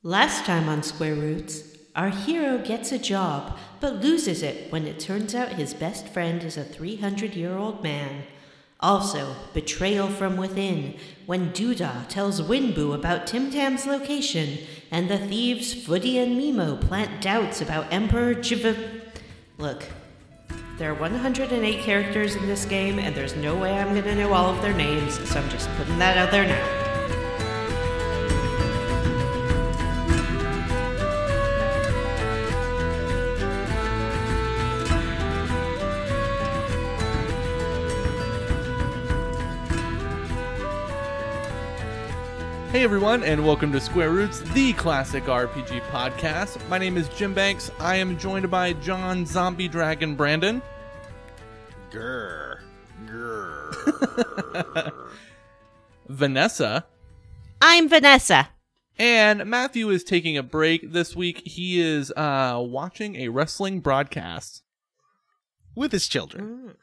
Last time on Square Roots, our hero gets a job, but loses it when it turns out his best friend is a 300-year-old man. Also, betrayal from within, when Doodah tells Winboo about Tim Tam's location, and the thieves Footy and Mimo plant doubts about Emperor Look, there are 108 characters in this game, and there's no way I'm gonna know all of their names, so I'm just putting that out there now. Hey everyone, and welcome to Square Roots, the classic RPG podcast. My name is Jim Banks. I am joined by John Zombie Dragon Brandon. Grr. Grr. Vanessa. I'm Vanessa. And Matthew is taking a break this week. He is watching a wrestling broadcast. With his children.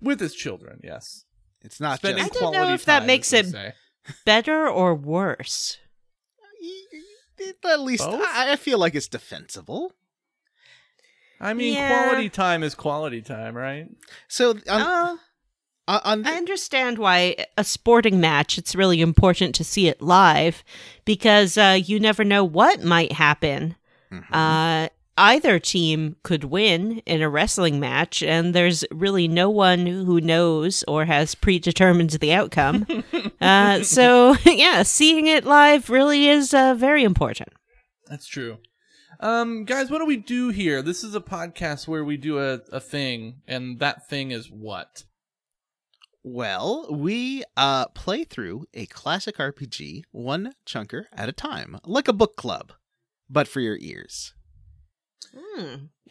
With his children, yes. It's not Spending just... I don't know quality if that time, makes as it they say. better or worse. At least, Both? I feel like it's defensible. I mean, Yeah. quality time is quality time, right? So, I on understand why a sporting match, it's really important to see it live because you never know what might happen. Either team could win in a wrestling match, and there's really no one who knows or has predetermined the outcome. So, yeah, seeing it live really is very important. That's true. Guys, what do we do here? This is a podcast where we do a thing, and that thing is what? well, we play through a classic RPG, one chunker at a time, like a book club, but for your ears.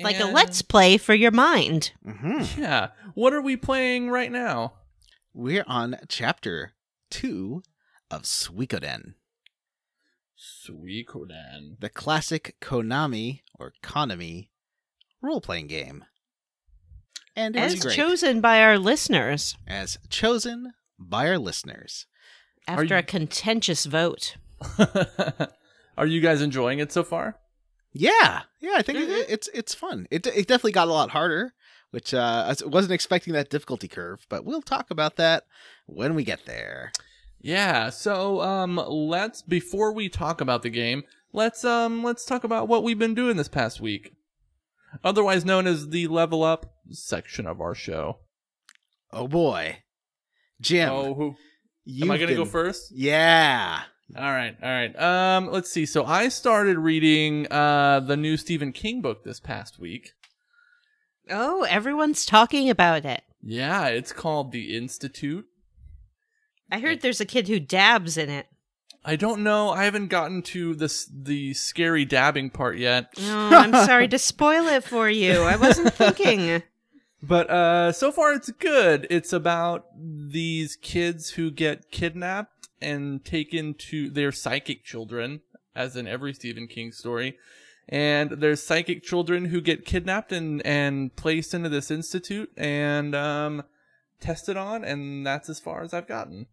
Like a And- let's play for your mind. Yeah. What are we playing right now? We're on chapter 2 of Suikoden, Suikoden. the classic Konami or Konami role-playing game. And it's As great. chosen by our listeners As chosen by our listeners. after you- a contentious vote. Are you guys enjoying it so far? Yeah, I think it's fun. It definitely got a lot harder, which I wasn't expecting that difficulty curve, but we'll talk about that when we get there. Yeah. So, let's before we talk about the game, let's talk about what we've been doing this past week. Otherwise known as the level up section of our show. Oh boy, Jim. Am you've I gonna go been- first? Yeah. All right. Let's see. So I started reading the new Stephen King book this past week. Oh, everyone's talking about it. Yeah, it's called The Institute. I heard there's a kid who dabs in it. I don't know. I haven't gotten to the scary dabbing part yet. Oh, I'm sorry to spoil it for you. I wasn't thinking. But so far it's good. It's about these kids who get kidnapped and taken to their psychic children, as in every Stephen King story. And there's psychic children who get kidnapped and placed into this institute and tested on, and that's as far as I've gotten.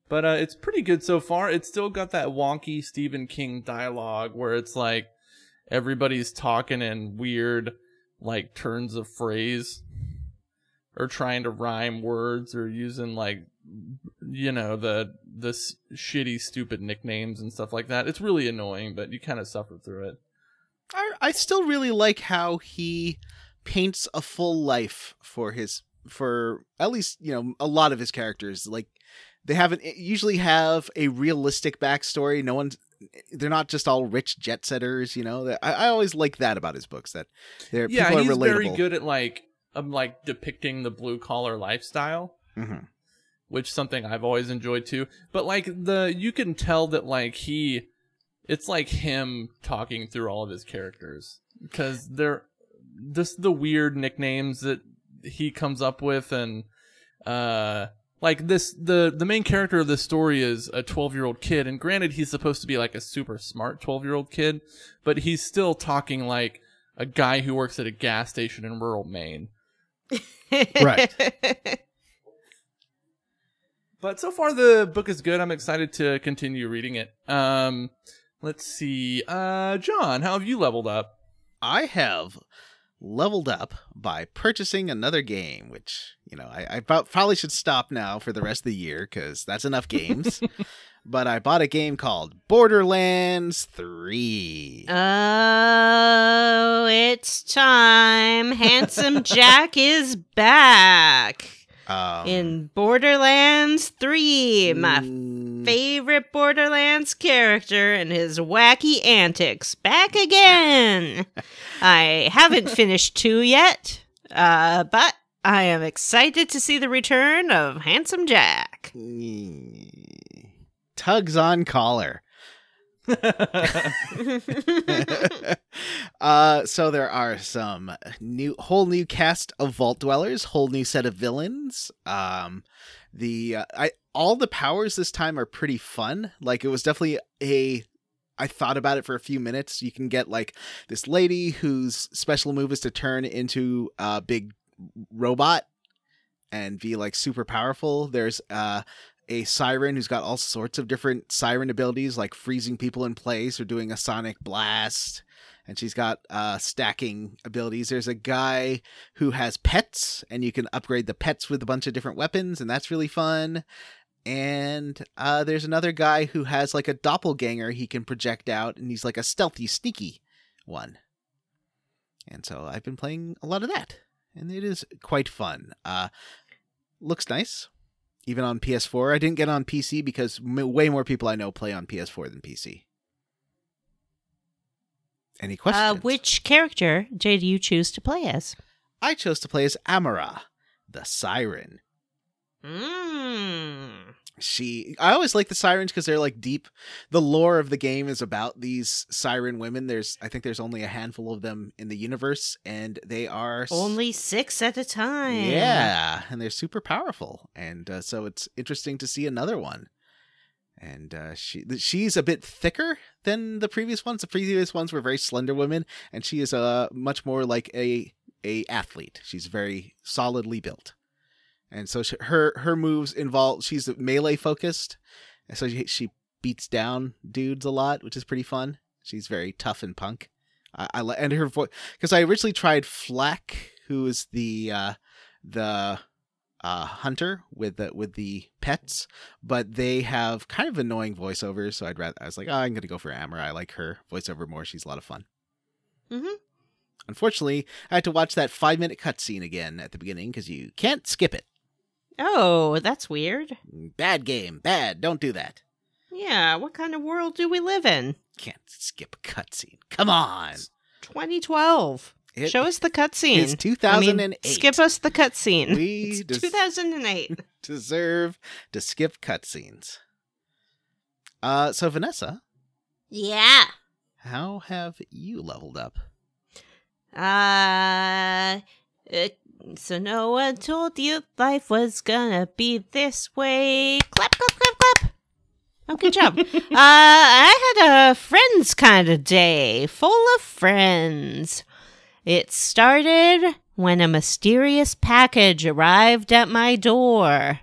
But it's pretty good so far. It's still got that wonky Stephen King dialogue where it's like everybody's talking in weird like turns of phrase or trying to rhyme words or using like, you know, the shitty stupid nicknames and stuff like that. It's really annoying, but you kind of suffer through it. I still really like how he paints a full life for at least, you know, a lot of his characters. Like they usually have a realistic backstory. They're not just all rich jet setters, you know. I always like that about his books, that people are He's relatable. very good at like depicting the blue collar lifestyle, which is something I've always enjoyed too. But like you can tell that like it's like him talking through all of his characters because they're just the weird nicknames that he comes up with, and like the main character of this story is a 12-year-old kid, and granted he's supposed to be like a super smart 12-year-old kid, but he's still talking like a guy who works at a gas station in rural Maine. Right. But so far the book is good. I'm excited to continue reading it. Let's see. John, how have you leveled up? I have leveled up by purchasing another game, which, I probably should stop now for the rest of the year because that's enough games. But I bought a game called Borderlands 3. Oh, it's time. Handsome Jack is back. In Borderlands 3, my favorite Borderlands character and his wacky antics, back again. I haven't finished 2 yet, but I am excited to see the return of Handsome Jack. Tugs on collar. So there are some whole new cast of Vault Dwellers, whole new set of villains. All the powers this time are pretty fun. Like, it was definitely I thought about it for a few minutes. You can get like this lady whose special move is to turn into a big robot and be like super powerful. There's a siren who's got all sorts of different siren abilities, like freezing people in place or doing a sonic blast. And she's got stacking abilities. There's a guy who has pets, and you can upgrade the pets with a bunch of different weapons, and that's really fun. And there's another guy who has like a doppelganger he can project out, and he's like a stealthy, sneaky one. And so I've been playing a lot of that, and it is quite fun. Looks nice. Even on PS4. I didn't get on PC because way more people I know play on PS4 than PC. Any questions? Which character did you choose to play as? I chose to play as Amara, the Siren. I always like the Sirens because they're like deep. The lore of the game is about these Siren women. I think there's only a handful of them in the universe, and they are only 6 at a time. Yeah, and they're super powerful, and so it's interesting to see another one. And she's a bit thicker than the previous ones. The previous ones were very slender women, and she is much more like a athlete. She's very solidly built. And so her moves involve, she's melee focused. And so she beats down dudes a lot, which is pretty fun. She's very tough and punk. And her voice, because I originally tried Flack, who is the hunter with the pets, but they have kind of annoying voiceovers. So I was like, I'm going to go for Amara. I like her voiceover more. She's a lot of fun. Mm-hmm. Unfortunately, I had to watch that 5-minute cutscene again at the beginning because you can't skip it. Oh, that's weird. Bad game. Bad. Don't do that. Yeah, what kind of world do we live in? Can't skip a cutscene. Come on. It's 2012. Show us the cutscene. It's 2008. Skip us the cutscene. It's 2008. Deserve to skip cutscenes. So Vanessa. Yeah. How have you leveled up? So no one told you life was gonna be this way. Clap, clap, clap, clap. Oh, good job. I had a friends kind of day, full of friends. It started when a mysterious package arrived at my door.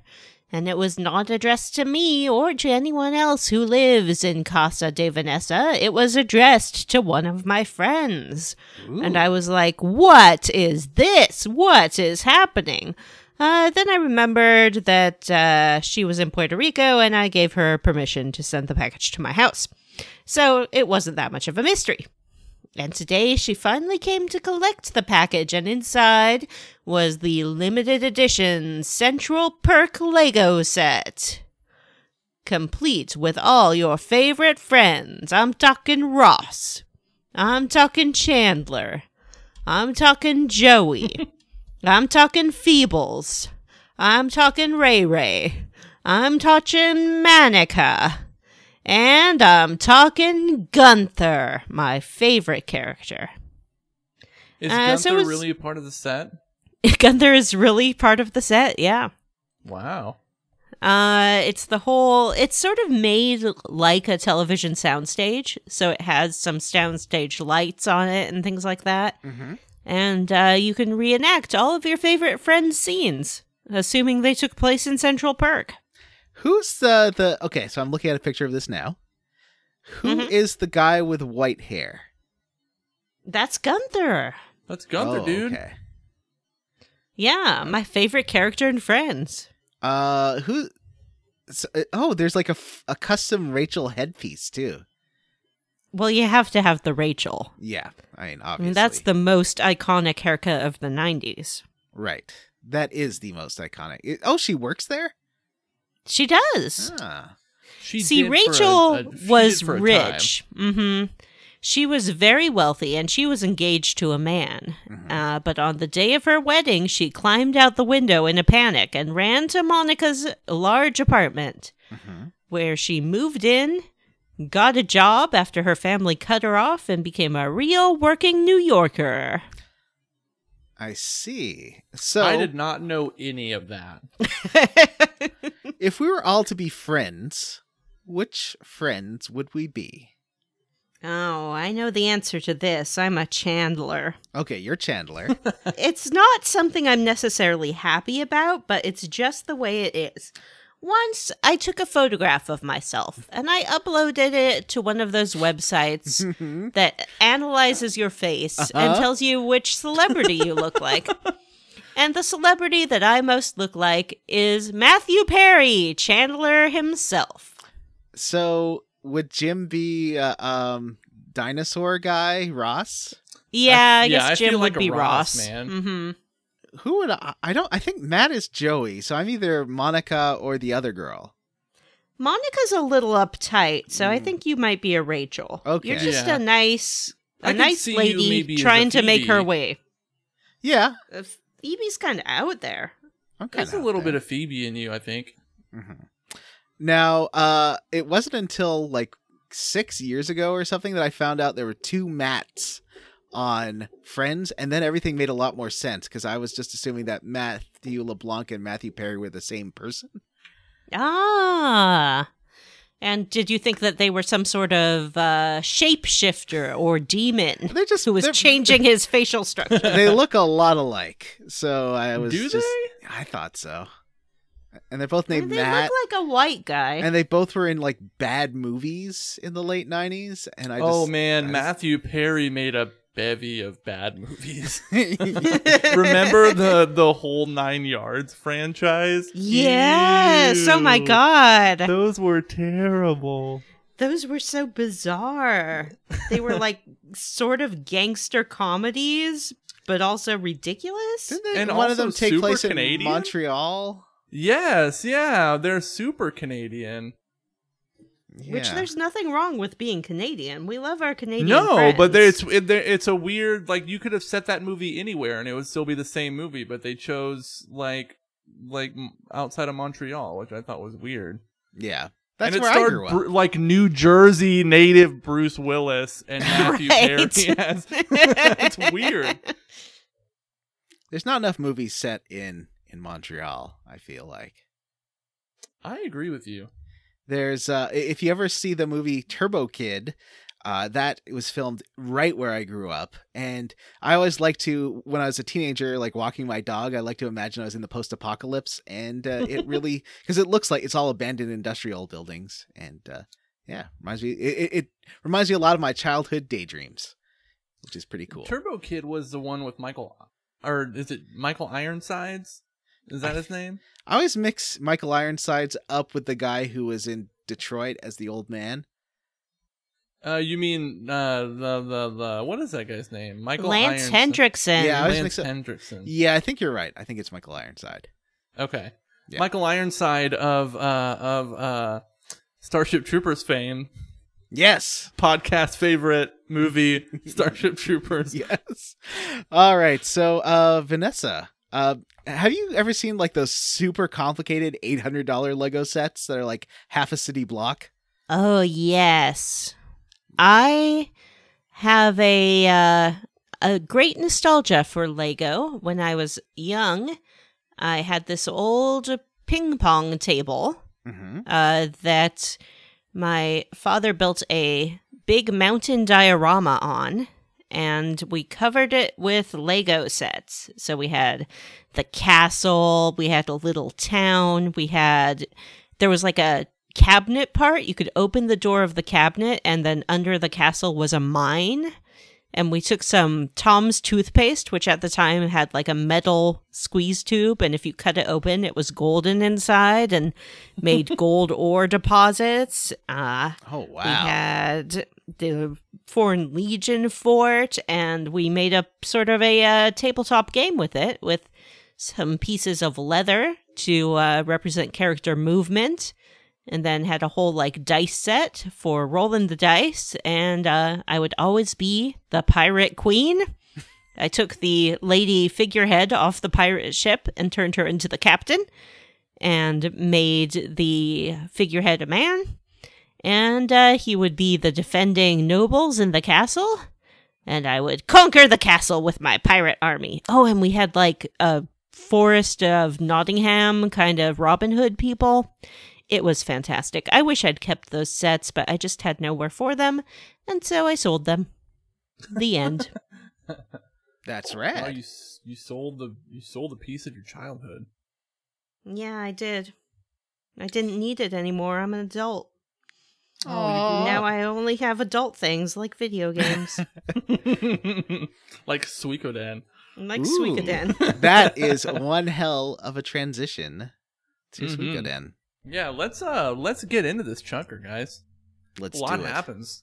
And it was not addressed to me or to anyone else who lives in Casa de Vanessa. It was addressed to one of my friends. Ooh. And I was like, what is this? What is happening? Then I remembered that she was in Puerto Rico, and I gave her permission to send the package to my house. So it wasn't that much of a mystery. And today she finally came to collect the package, and inside was the limited edition Central Perk Lego set. Complete with all your favorite friends. I'm talking Ross. I'm talking Chandler. I'm talking Joey. I'm talking Feebles. I'm talking Ray Ray. I'm talking Manica. And I'm talking Gunther, my favorite character. Is Gunther really a part of the set? Gunther is really part of the set, yeah. Wow. It's sort of made like a television soundstage, so it has some soundstage lights on it and things like that. Mm-hmm. And you can reenact all of your favorite friends' scenes, assuming they took place in Central Perk. Who's the okay, so I'm looking at a picture of this now. Who is the guy with white hair? That's Gunther. That's Gunther, dude. Okay. Yeah, my favorite character in Friends. Who? Oh, there's like a custom Rachel headpiece too. Well, you have to have the Rachel. Yeah, I mean, I obviously. mean, that's the most iconic haircut of the 90s. Right. That is the most iconic. She works there? She does. Ah. See, Rachel was rich. Mm-hmm. She was very wealthy, and she was engaged to a man. Mm-hmm. But on the day of her wedding, she climbed out the window in a panic and ran to Monica's large apartment, where she moved in, got a job after her family cut her off, and became a real working New Yorker. I see. So I did not know any of that. If we were all to be friends, which friends would we be? Oh, I know the answer to this. I'm a Chandler. Okay, you're Chandler. It's not something I'm necessarily happy about, but it's just the way it is. Once I took a photograph of myself and I uploaded it to one of those websites that analyzes your face and tells you which celebrity you look like. And the celebrity that I most look like is Matthew Perry, Chandler himself. So would Jim be dinosaur guy Ross? Yeah, I guess I Jim feel would like be a Ross, Ross. man. Mm-hmm. Who would I think Matt is Joey, so I'm either Monica or the other girl. Monica's a little uptight, so I think you might be a Rachel. Okay. You're just Yeah. a nice I could see you lady maybe as a trying to make her Phoebe. way. Yeah. Phoebe's kind of out there. I'm There's a little bit of Phoebe in you, I think. Now, it wasn't until like 6 years ago or something that I found out there were two Matts on Friends, and then everything made a lot more sense because I was just assuming that Matthew LeBlanc and Matthew Perry were the same person. Ah. And did you think that they were some sort of shapeshifter or demon who was changing his facial structure? They look a lot alike, so I was Do just... they? I thought so. And they're both named They Matt. look like a white guy. And they both were in like bad movies in the late 90s. And Matthew Perry made a bevy of bad movies. Remember the whole 9 Yards franchise? Yes. Ew. Oh my God. Those were terrible. Those were so bizarre. They were like sort of gangster comedies, but also ridiculous. Didn't one of them take place in Montreal? Yes, yeah, they're super Canadian. Yeah. Which there's nothing wrong with being Canadian. We love our Canadian No, friends. but it's a weird, like, you could have set that movie anywhere and it would still be the same movie, but they chose like outside of Montreal, which I thought was weird. Yeah. That's and where I grew up. Like New Jersey native Bruce Willis and Matthew Perry. Yes. It's weird. There's not enough movies set in Montreal, I feel like. I agree with you. There's if you ever see the movie Turbo Kid, that was filmed right where I grew up, and I always like to, when I was a teenager, like walking my dog, I like to imagine I was in the post-apocalypse, and it really, because it looks like it's all abandoned industrial buildings, and reminds me, it reminds me a lot of my childhood daydreams, which is pretty cool. Turbo Kid was the one with Michael, or is it Michael Ironsides? Is that his name? I always mix Michael Ironsides up with the guy who was in Detroit as the old man. You mean the what is that guy's name? Lance Hendrickson. Yeah, Lance Hendrickson. Yeah, I think you're right. I think it's Michael Ironside. Okay, yeah. Michael Ironside of Starship Troopers fame. Yes, podcast favorite movie Starship Troopers. Yes. All right, so Vanessa. Have you ever seen like those super complicated $800 Lego sets that are like half a city block? Oh, yes. I have a great nostalgia for Lego. When I was young, I had this old ping pong table that my father built a big mountain diorama on. And we covered it with Lego sets. So we had the castle, we had a little town, we had there was like a cabinet part. You could open the door of the cabinet, and then under the castle was a mine. And we took some Tom's toothpaste, which at the time had like a metal squeeze tube. And if you cut it open, it was golden inside and made gold ore deposits. Oh, wow. We had the Foreign Legion fort, and we made a sort of a tabletop game with it, with some pieces of leather to represent character movement. And then had a whole like dice set for rolling the dice. And I would always be the pirate queen. I took the lady figurehead off the pirate ship and turned her into the captain. And made the figurehead a man. And he would be the defending nobles in the castle. And I would conquer the castle with my pirate army. Oh, and we had like a Forest of Nottingham kind of Robin Hood people. It was fantastic. I wish I'd kept those sets, but I just had nowhere for them, and so I sold them. The end. That's rad. Oh, you sold a piece of your childhood. Yeah, I did. I didn't need it anymore. I'm an adult. Aww. Now I only have adult things like video games. Like Suikoden. Like Suikoden. That is one hell of a transition to Suikoden. Yeah, let's get into this chunker, guys. Let's do it. A lot do it. happens.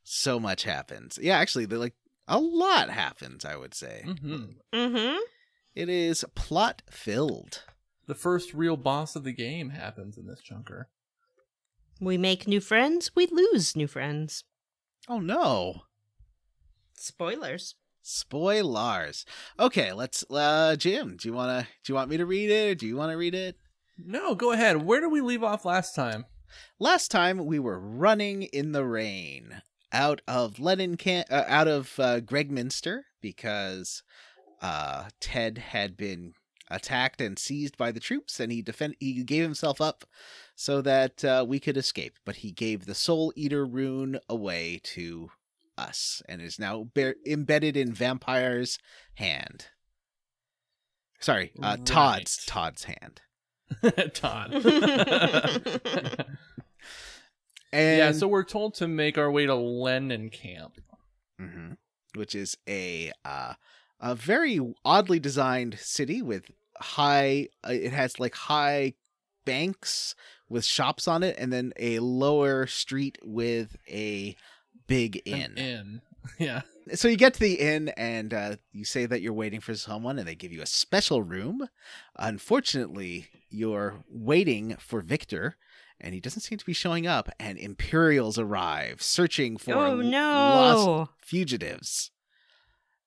So much happens. Yeah, actually, a lot happens, I would say. It is plot filled. The first real boss of the game happens in this chunker. We make new friends, we lose new friends. Oh no. Spoilers. Spoilers. Okay, let's Jim, do you want me to read it, or do you want to read it? No, go ahead. Where did we leave off last time? Last time we were running in the rain out of Gregminster because Ted had been attacked and seized by the troops, and he gave himself up so that we could escape. But he gave the Soul Eater rune away to us and is now embedded in Vampire's hand. Sorry, Right. Todd's hand. Todd. And, yeah, so we're told to make our way to Lennon Camp. Which is a very oddly designed city with it has like high banks with shops on it, and then a lower street with a big inn. An inn. Yeah. So you get to the inn, and you say that you're waiting for someone, and they give you a special room. Unfortunately, you're waiting for Victor, and he doesn't seem to be showing up, and Imperials arrive, searching for lost fugitives.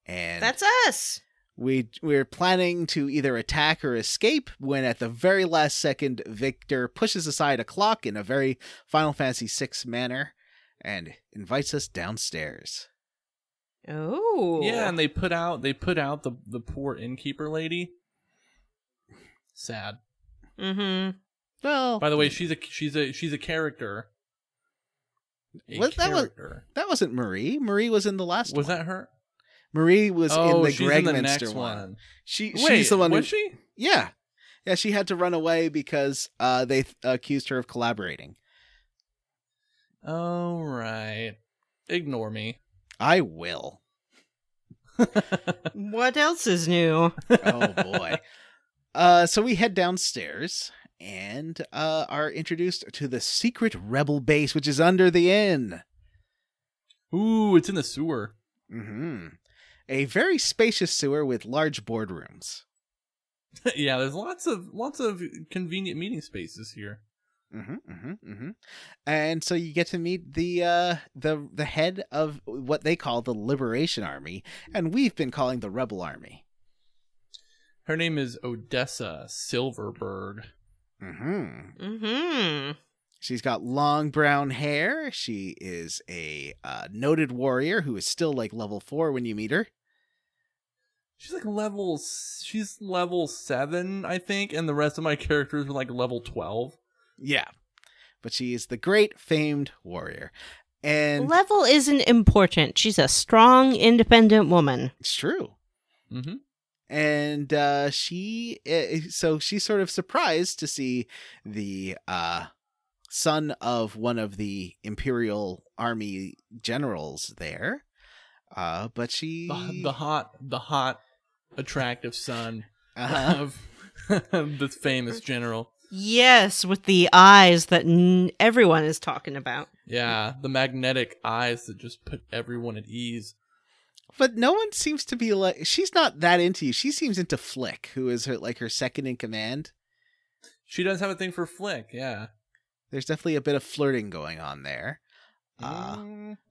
And that's us! We're planning to either attack or escape, when at the very last second, Victor pushes aside a clock in a very Final Fantasy VI manner, and invites us downstairs. Oh. Yeah, and they put out the poor innkeeper lady. Sad. Well, by the way, she's a character. That wasn't Marie. Marie was in the last one. Was that her? Marie was in the Gregminster one. She's the one. Was she? Yeah. Yeah, she had to run away because they accused her of collaborating. Oh, right. Ignore me. I will. What else is new? Oh, boy. So we head downstairs and are introduced to the secret rebel base, which is under the inn. Ooh, it's in the sewer. A very spacious sewer with large boardrooms. Yeah, there's lots of convenient meeting spaces here. And so you get to meet the head of what they call the Liberation Army, and we've been calling the Rebel Army. Her name is Odessa Silverberg. She's got long brown hair. She is a noted warrior who is still like level 4 when you meet her. She's level 7, I think, and the rest of my characters are like level 12. Yeah. But she is the great famed warrior. And level isn't important. She's a strong, independent woman. It's true. And she's sort of surprised to see the son of one of the Imperial Army generals there. But she the hot, attractive son of the famous general. Yes, with the eyes that everyone is talking about. Yeah, the magnetic eyes that just put everyone at ease. But no one seems to be like... She's not that into you. She seems into Flick, who is her second in command. She does have a thing for Flick, yeah. There's definitely a bit of flirting going on there.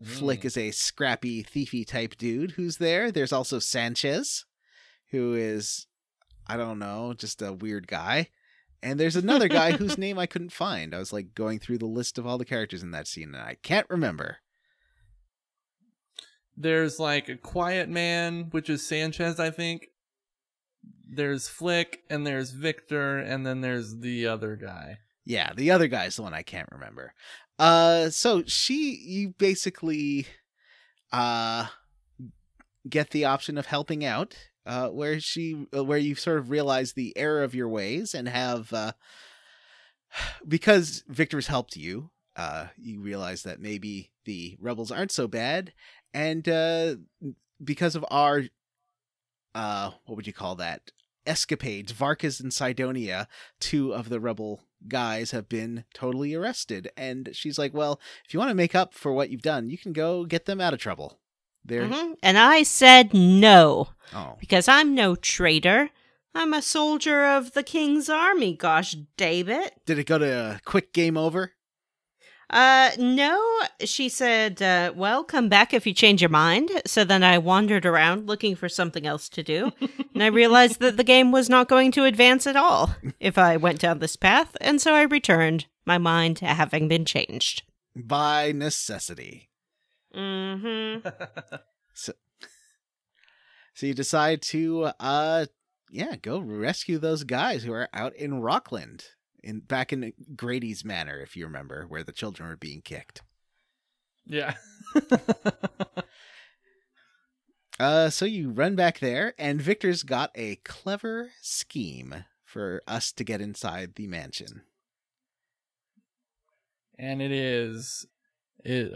Flick is a scrappy, thiefy type dude who's there. There's also Sanchez, who is, I don't know, just a weird guy. And there's another guy whose name I couldn't find. I was like going through the list of all the characters in that scene, and I can't remember. There's like a quiet man, which is Sanchez, I think. There's Flick, and there's Victor, and then there's the other guy. Yeah, the other guy's the one I can't remember. So you basically get the option of helping out, where you sort of realize the error of your ways and have, because Victor's helped you, you realize that maybe the rebels aren't so bad. And because of our, what would you call that? Escapades, Varkas and Sidonia, two of the rebel guys have been totally arrested. And she's like, well, if you want to make up for what you've done, you can go get them out of trouble. And I said no. Oh. Because I'm no traitor. I'm a soldier of the king's army, gosh David. Did it go to a quick game over? No, she said, well, come back if you change your mind. So then I wandered around looking for something else to do. And I realized that the game was not going to advance at all if I went down this path. And so I returned, my mind having been changed. By necessity. Mm-hmm. So you decide to, go rescue those guys who are out in Rockland. Back in Grady's Manor, if you remember, where the children were being kicked. Yeah. So you run back there, and Victor's got a clever scheme for us to get inside the mansion. And it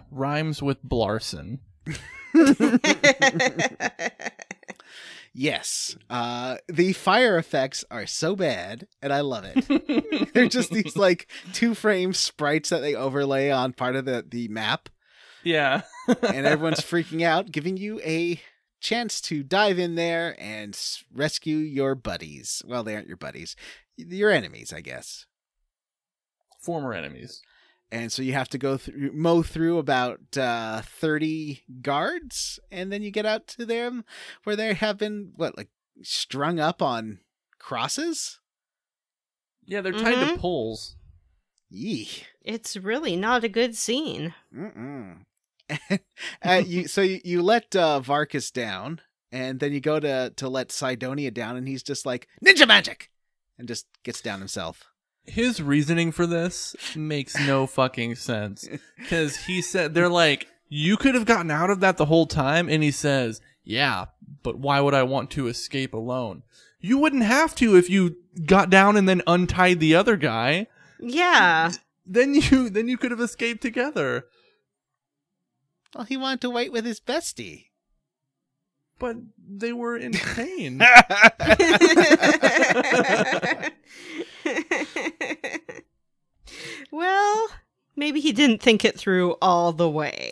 rhymes with Blarson. Yes. The fire effects are so bad, and I love it. They're just these, like, 2-frame sprites that they overlay on part of the map. Yeah. And everyone's freaking out, giving you a chance to dive in there and rescue your buddies. Well, they aren't your buddies. Your enemies, I guess. Former enemies. And so you have to mow through about 30 guards, and then you get out to them where they have been, strung up on crosses? Yeah, they're tied to poles. Yee. It's really not a good scene. Mm-mm. You let Varkas down, and then you go to let Sidonia down, and he's just like, ninja magic! And just gets down himself. His reasoning for this makes no fucking sense. Because he said, they're like, you could have gotten out of that the whole time. And he says, yeah, but why would I want to escape alone? You wouldn't have to if you got down and then untied the other guy. Yeah. Then you could have escaped together. Well, he wanted to wait with his bestie. But they were in pain. Well, maybe he didn't think it through all the way.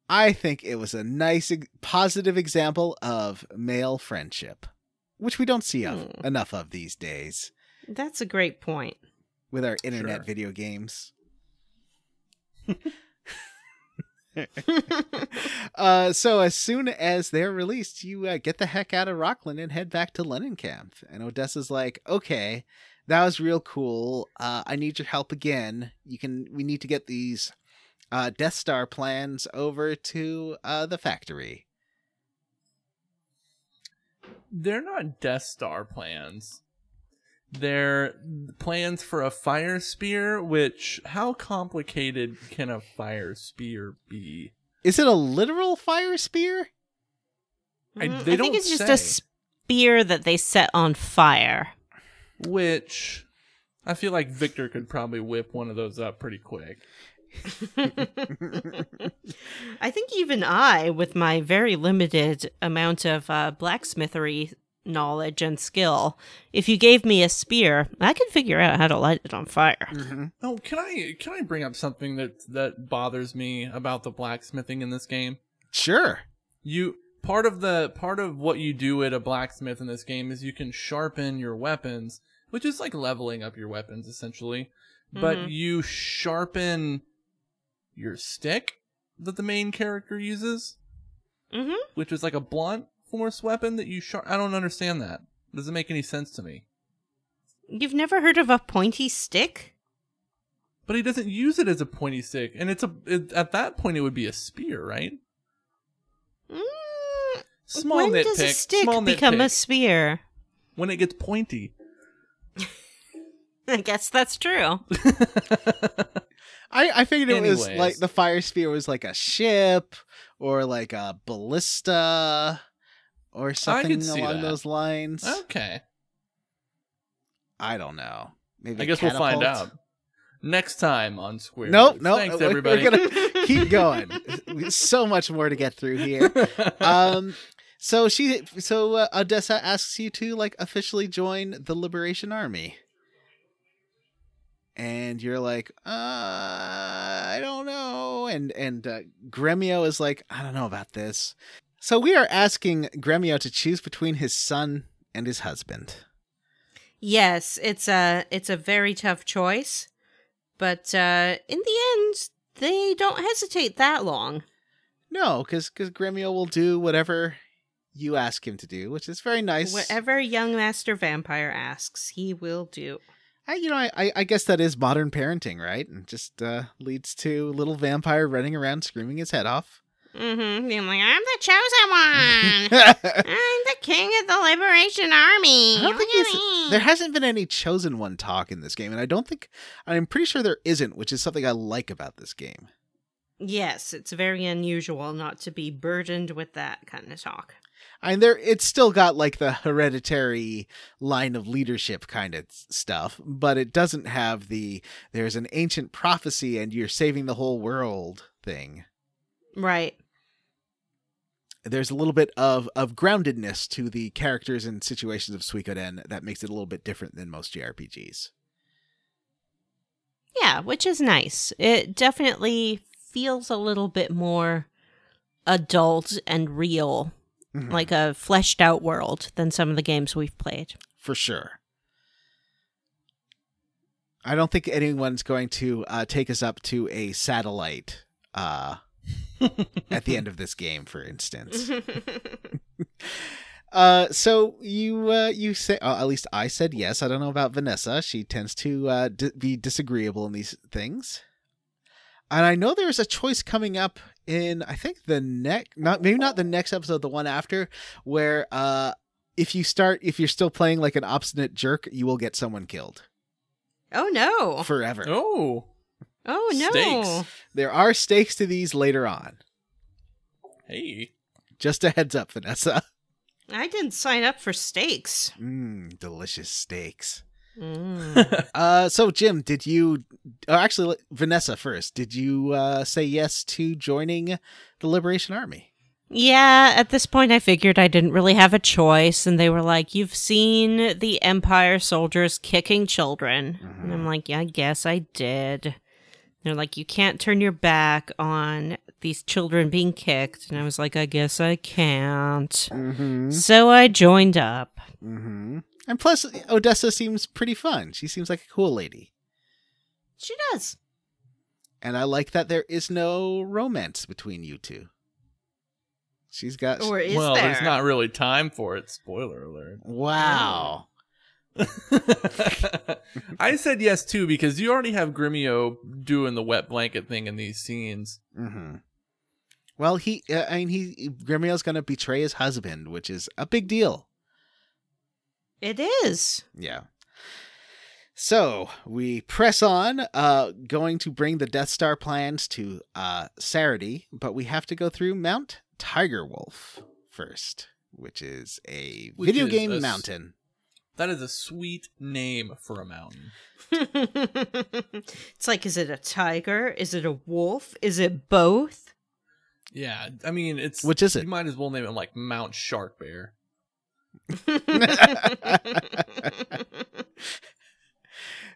I think it was a nice, positive example of male friendship, which we don't see enough of these days. That's a great point. With our internet video games. So as soon as they're released, you get the heck out of Rockland and head back to Lennon Camp. And Odessa's like, okay, that was real cool. I need your help again. We need to get these Death Star plans over to the factory. They're not Death Star plans. They're plans for a fire spear, which, how complicated can a fire spear be? Is it a literal fire spear? They I don't think it's say. just spear that they set on fire. Which I feel like Victor could probably whip one of those up pretty quick. I think even I, with my very limited amount of blacksmithery knowledge and skill, if you gave me a spear, I could figure out how to light it on fire. Mm-hmm. Oh, can I bring up something that bothers me about the blacksmithing in this game? Sure. Part of what you do at a blacksmith in this game is you can sharpen your weapons, which is like leveling up your weapons essentially. But you sharpen your stick that the main character uses, which is like a blunt force weapon that you I don't understand that. Doesn't make any sense to me. You've never heard of a pointy stick? But he doesn't use it as a pointy stick, and at that point it would be a spear, right? Small when nitpick. Does a stick small become nitpick. a spear? When it gets pointy. I guess that's true. I figured it was Anyways. like the fire spear was like a ship or like a ballista or something see along that. those lines. Okay. I don't know. Maybe I a guess we'll find catapult? out. Next time on Square Nope, Roots. nope. Thanks, we're everybody. gonna keep going. So much more to get through here. So Odessa asks you to like officially join the Liberation Army. And you're like, I don't know. And Gremio is like, I don't know about this. So we are asking Gremio to choose between his son and his husband. Yes, it's a very tough choice, but in the end, they don't hesitate that long. No, because Gremio will do whatever you ask him to do, which is very nice. Whatever young master vampire asks, he will do. I guess that is modern parenting, right? And just leads to little vampire running around screaming his head off. Mm-hmm. Being like, I'm the chosen one. I'm the king of the Liberation Army. I don't think there hasn't been any chosen one talk in this game, and I'm pretty sure there isn't, which is something I like about this game. Yes, it's very unusual not to be burdened with that kind of talk. It's still got like the hereditary line of leadership kind of stuff, but it doesn't have there's an ancient prophecy and you're saving the whole world thing. Right. There's a little bit of groundedness to the characters and situations of Suikoden that makes it a little bit different than most JRPGs. Yeah, which is nice. It definitely feels a little bit more adult and real, like a fleshed out world than some of the games we've played. For sure. I don't think anyone's going to take us up to a satellite at the end of this game, for instance. So you say, at least I said yes. I don't know about Vanessa. She tends to be disagreeable in these things. And I know there's a choice coming up in, I think maybe not the next episode, the one after, where if you're still playing like an obstinate jerk, you will get someone killed. Oh no. Forever. Oh no. Stakes. There are stakes to these later on. Hey. Just a heads up, Vanessa. I didn't sign up for steaks. Delicious steaks. Mm. So Jim, actually Vanessa first, did you say yes to joining the Liberation Army? Yeah, at this point I figured I didn't really have a choice, and they were like, you've seen the Empire soldiers kicking children. And I'm like, yeah, I guess I did. They're like, you can't turn your back on these children being kicked. And I was like, I guess I can't. So I joined up. And plus, Odessa seems pretty fun. She seems like a cool lady. She does. And I like that there is no romance between you two. She's got... Or is Well, there? there's not really time for it. Spoiler alert. Wow. I said yes too because you already have Gremio doing the wet blanket thing in these scenes. Well, Gremio's going to betray his husband, which is a big deal. It is. Yeah. So we press on, going to bring the Death Star plans to Saradi, but we have to go through Mount Tiger Wolf first. which is a Which video is game mountain. That is a sweet name for a mountain. It's like, is it a tiger? Is it a wolf? Is it both? Yeah, I mean, it's... Which is it? You might as well name it like Mount Shark Bear.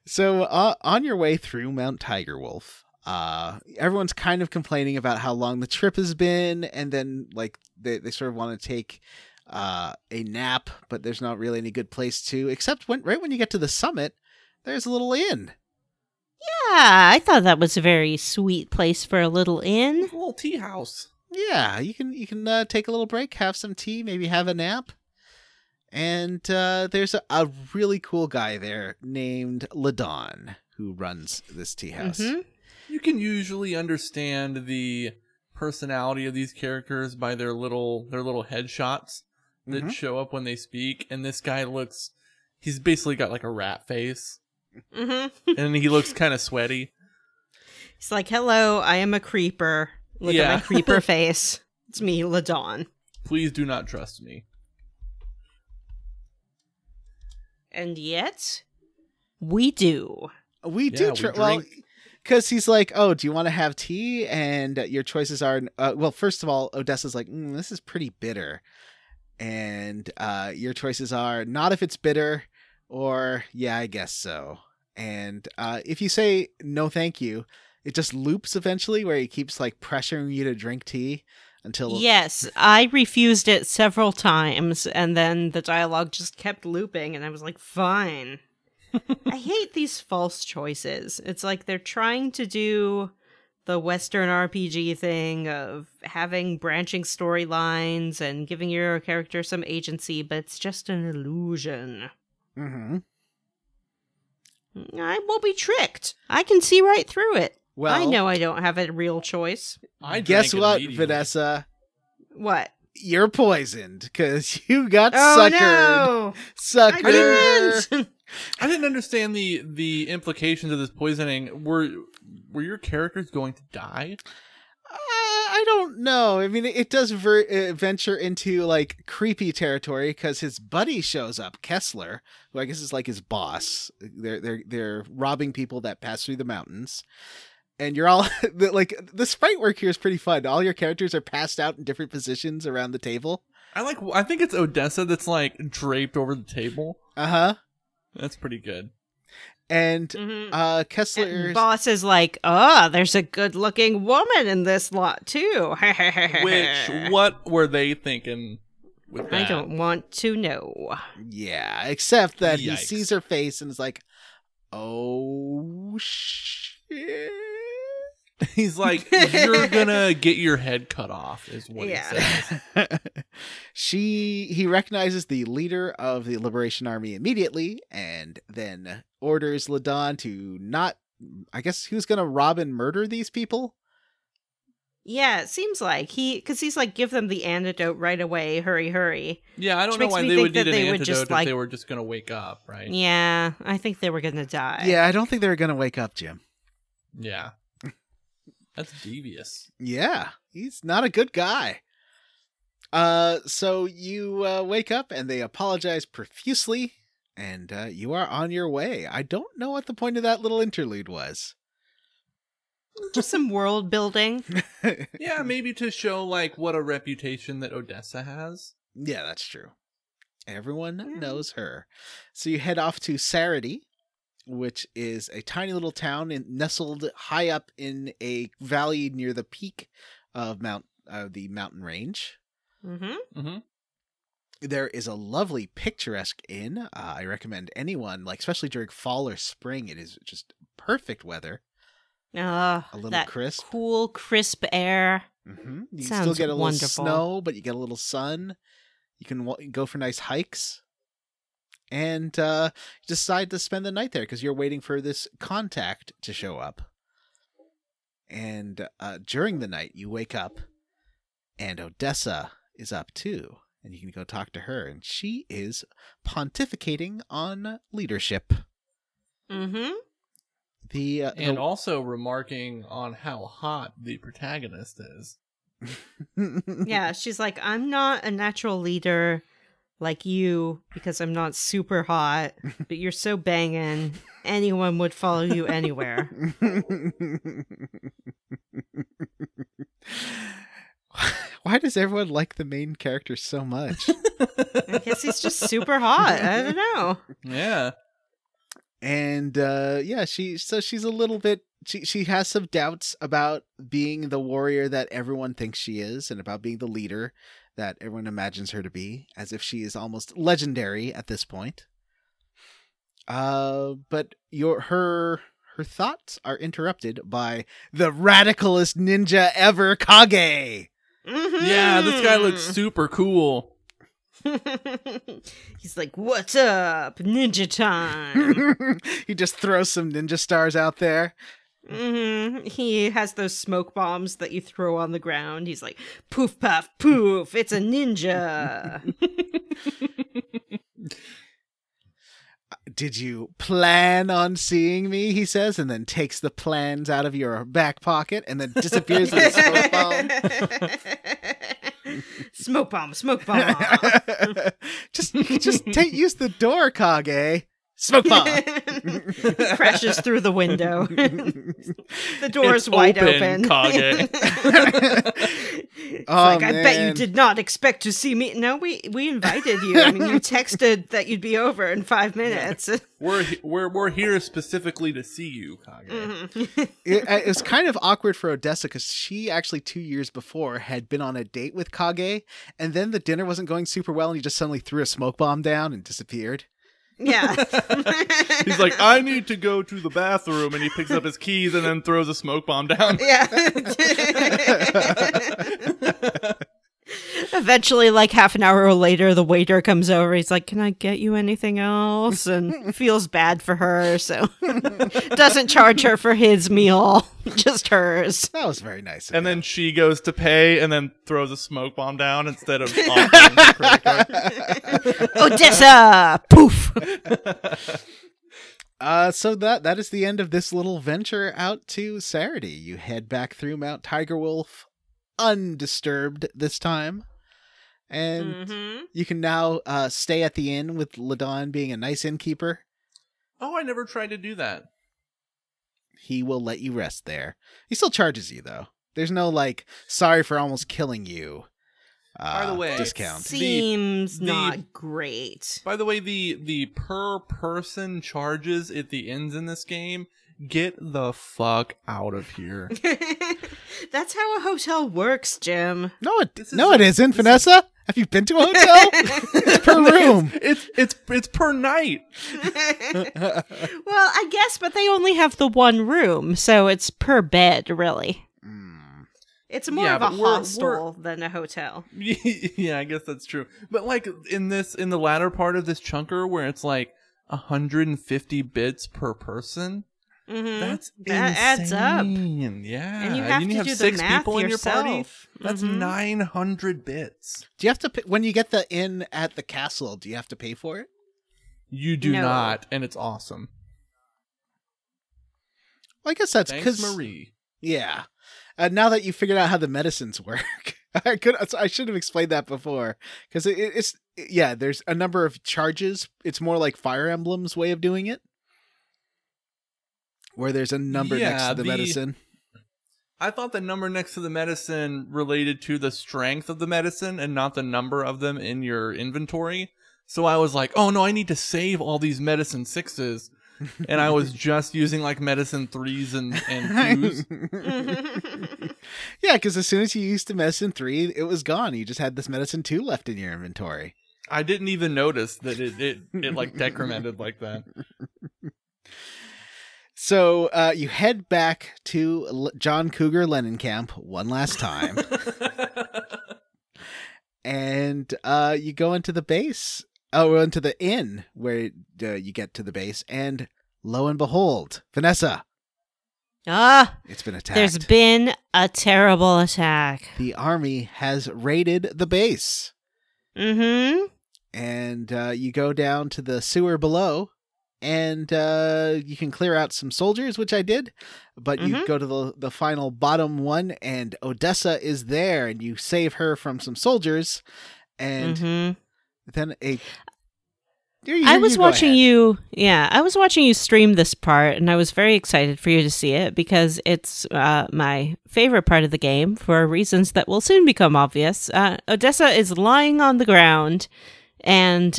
So on your way through Mount Tiger Wolf, everyone's kind of complaining about how long the trip has been, and then like they sort of want to take a nap, but there's not really any good place to, except right when you get to the summit, there's a little inn. Yeah, I thought that was a very sweet place for a little inn. A little tea house. Yeah, you can take a little break, have some tea, maybe have a nap. And there's a really cool guy there named Ladon who runs this tea house. Mm-hmm. You can usually understand the personality of these characters by their little headshots that show up when they speak. And this guy he's basically got like a rat face. Mm-hmm. And he looks kind of sweaty. He's like, hello, I am a creeper. Look at my creeper face. It's me, Ladon. Please do not trust me. And yet, we do. We do. Well, because he's like, oh, do you want to have tea? And your choices are, well, first of all, Odessa's like, this is pretty bitter. And your choices are not if it's bitter, or yeah, I guess so. And if you say no thank you, it just loops eventually where he keeps like pressuring you to drink tea until... Yes, I refused it several times, and then the dialogue just kept looping, and I was like, fine. I hate these false choices. It's like they're trying to do the Western RPG thing of having branching storylines and giving your character some agency, but it's just an illusion. Mm-hmm. I will be tricked. I can see right through it. Well, I know I don't have a real choice. Guess what, Vanessa? What? You're poisoned because you got suckered. No! Sucker! I didn't understand the implications of this poisoning. Were your characters going to die? I don't know. I mean, it does venture into like creepy territory because his buddy shows up, Kessler, who I guess is like his boss. They're robbing people that pass through the mountains. And you're all like, the sprite work here is pretty fun. All your characters are passed out in different positions around the table. I think it's Odessa that's like draped over the table. Uh-huh. That's pretty good. And Kessler's boss is like, there's a good looking woman in this lot too. What were they thinking with that? I don't want to know. Yeah, except that he Yikes. sees her face and is like, oh shit. He's like, you're gonna get your head cut off, is what he says. He recognizes the leader of the Liberation Army immediately, and then orders Ladon to not, I guess he was gonna rob and murder these people? Yeah, it seems like because he's like, give them the antidote right away, hurry. Yeah, I don't know why they would need an antidote if they were just gonna wake up, right? Yeah, I think they were gonna die. Yeah, I don't think they were gonna wake up, Jim. Yeah. That's devious. Yeah, he's not a good guy. So you wake up and they apologize profusely, and you are on your way. I don't know what the point of that little interlude was. Just some world building. Yeah, maybe to show like what a reputation that Odessa has. Yeah, that's true. Everyone knows her. So you head off to Sarity, which is a tiny little town nestled high up in a valley near the peak of the mountain range. Mm-hmm. Mm-hmm. There is a lovely picturesque inn. I recommend anyone, like especially during fall or spring, it is just perfect weather. A little that crisp, cool, crisp air. Mm-hmm. You Sounds still get a wonderful. little snow, but you get a little sun. You can go for nice hikes. And decide to spend the night there because you're waiting for this contact to show up. And during the night, you wake up, and Odessa is up too. And you can go talk to her. And she is pontificating on leadership. Mm-hmm. And also remarking on how hot the protagonist is. Yeah, she's like, I'm not a natural leader like you because I'm not super hot, but you're so banging, anyone would follow you anywhere. Why does everyone like the main character so much? I guess he's just super hot. I don't know. Yeah. And she's a little bit she has some doubts about being the warrior that everyone thinks she is, and about being the leader that everyone imagines her to be, as if she is almost legendary at this point. But her thoughts are interrupted by the radicalest ninja ever, Kage. Mm-hmm. Yeah, this guy looks super cool. He's like, what's up? Ninja time. He just throws some ninja stars out there. Mm-hmm. He has those smoke bombs that you throw on the ground. He's like, poof, puff, poof. It's a ninja. Did you plan on seeing me? He says, and then takes the plans out of your back pocket and then disappears with a smoke bomb. Smoke bomb, smoke bomb. just use the door, Kage. Smoke bomb. Crashes through the window. The door's wide open. Kage. I bet you did not expect to see me. No, we invited you. I mean, you texted that you'd be over in 5 minutes. We're here specifically to see you, Kage. Mm-hmm. It was kind of awkward for Odessa because she actually 2 years before had been on a date with Kage, and then the dinner wasn't going super well, and he just suddenly threw a smoke bomb down and disappeared. Yeah. He's like, I need to go to the bathroom, and he picks up his keys and then throws a smoke bomb down. Yeah. Eventually, like half an hour later, the waiter comes over. He's like, can I get you anything else? And feels bad for her, so doesn't charge her for his meal, just hers. That was very nice. And then she goes to pay and then throws a smoke bomb down instead of offering the credit card. Odessa! Poof! So that is the end of this little venture out to Sarity. You head back through Mount Tiger Wolf undisturbed this time. And you can now stay at the inn with Ladon being a nice innkeeper. Oh, I never tried to do that. He will let you rest there. He still charges you, though. There's no, like, sorry for almost killing you By the way, discount. Seems not great. By the way, the per person charges at the inns in this game, get the fuck out of here. That's how a hotel works, Jim. No, it isn't, Vanessa. Have you been to a hotel? It's per room. It's per night. Well, I guess, but they only have the one room, so it's per bed, really. It's more of a hostel than a hotel. Yeah, I guess that's true. But like in the latter part of this chunker where it's like 150 bits per person, that's that adds up. Yeah, and you have to do 6 the math people in yourself. your party. That's 900 bits. Do you have to pay, when you get the inn at the castle? Do you have to pay for it? You do not, and it's awesome. Well, I guess that's because Marie. Yeah. Now that you figured out how the medicines work, I should have explained that before, because there's a number of charges. It's more like Fire Emblem's way of doing it, where there's a number next to the medicine. I thought the number next to the medicine related to the strength of the medicine and not the number of them in your inventory. So I was like, oh no, I need to save all these medicine 6s. And I was just using like medicine 3s and 2s. Yeah, because as soon as you used the medicine 3, it was gone. You just had this medicine 2 left in your inventory. I didn't even notice that it like decremented like that. So you head back to John Cougar Lennon one last time. And you go into the base. Into the inn where you get to the base. And lo and behold, Vanessa. It's been attacked. There's been a terrible attack. The army has raided the base. Mm-hmm. And you go down to the sewer below. and you can clear out some soldiers, which I did, but you go to the final bottom one, and Odessa is there, and you save her from some soldiers, and then I was watching you stream this part, and I was very excited for you to see it because it's my favorite part of the game for reasons that will soon become obvious. Odessa is lying on the ground, and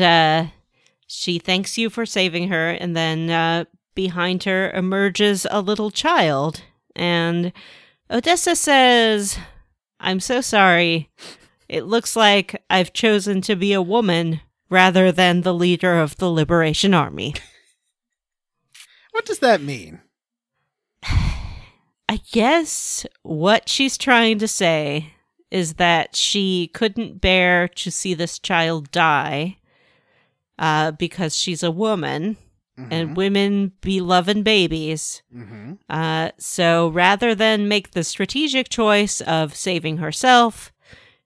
she thanks you for saving her, and then behind her emerges a little child, and Odessa says, "I'm so sorry. It looks like I've chosen to be a woman rather than the leader of the Liberation Army." What does that mean? I guess what she's trying to say is that she couldn't bear to see this child die because she's a woman, and women be loving babies. So rather than make the strategic choice of saving herself,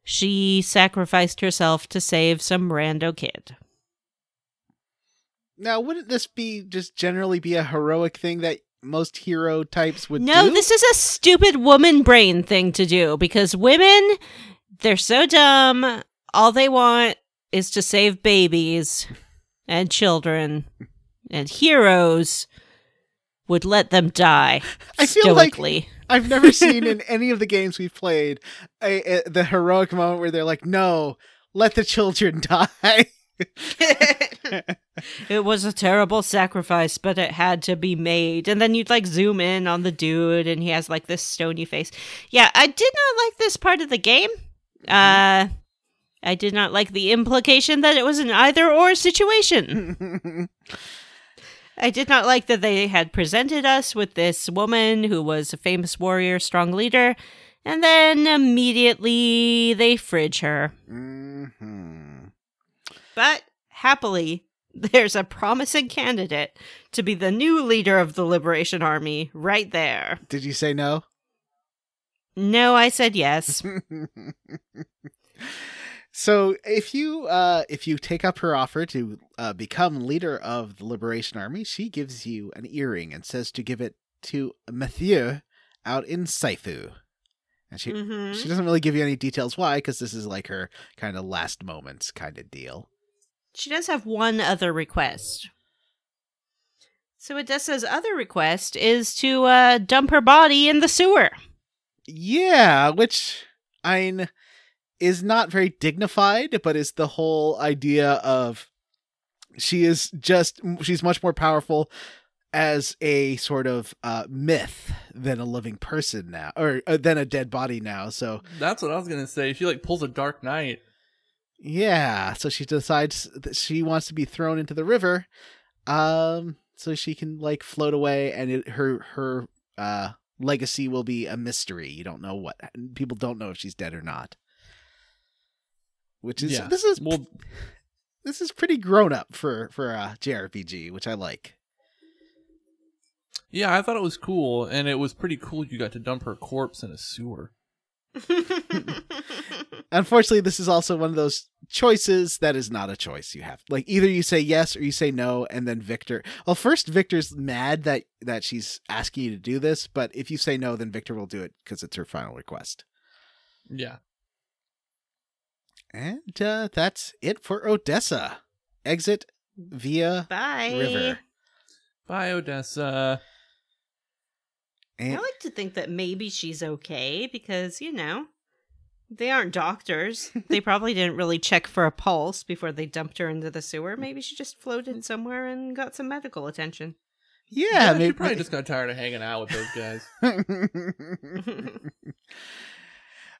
she sacrificed herself to save some rando kid. Now, wouldn't this be just generally be a heroic thing that most hero types would do? No, this is a stupid woman brain thing to do because women, they're so dumb. All they want is to save babies and children, and heroes would let them die I feel stoically. Like I've never seen in any of the games we've played the heroic moment where they're like, "No, let the children die." It was a terrible sacrifice, but it had to be made. And then you'd like zoom in on the dude, and he has like this stony face. Yeah, I did not like this part of the game. I did not like the implication that it was an either-or situation. I did not like that they had presented us with this woman who was a famous warrior, strong leader, and then immediately they fridge her. But happily, there's a promising candidate to be the new leader of the Liberation Army right there. Did you say no? No, I said yes. So if you take up her offer to become leader of the Liberation Army, she gives you an earring and says to give it to Mathieu out in Saifu. And she doesn't really give you any details why, because this is like her kind of last moments kind of deal. She does have one other request. So Odessa's other request is to dump her body in the sewer. Yeah, which is not very dignified, but is the whole idea of she's much more powerful as a sort of myth than a living person now, or than a dead body now. So that's what I was gonna say. She like pulls a Dark Knight. Yeah, so she decides that she wants to be thrown into the river, so she can like float away, and her legacy will be a mystery. You don't know people don't know if she's dead or not. Which is this is pretty grown up for a JRPG, which I like. Yeah, I thought it was cool, and it was pretty cool you got to dump her corpse in a sewer. Unfortunately, this is also one of those choices that is not a choice you have. Like, either you say yes or you say no, and then Victor... Well, first, Victor's mad that she's asking you to do this, but if you say no, then Victor will do it because it's her final request. Yeah. And that's it for Odessa. Exit via river. Bye, Odessa. I like to think that maybe she's okay because, they aren't doctors. They probably didn't really check for a pulse before they dumped her into the sewer. Maybe she just floated somewhere and got some medical attention. Yeah, maybe. She probably just got tired of hanging out with those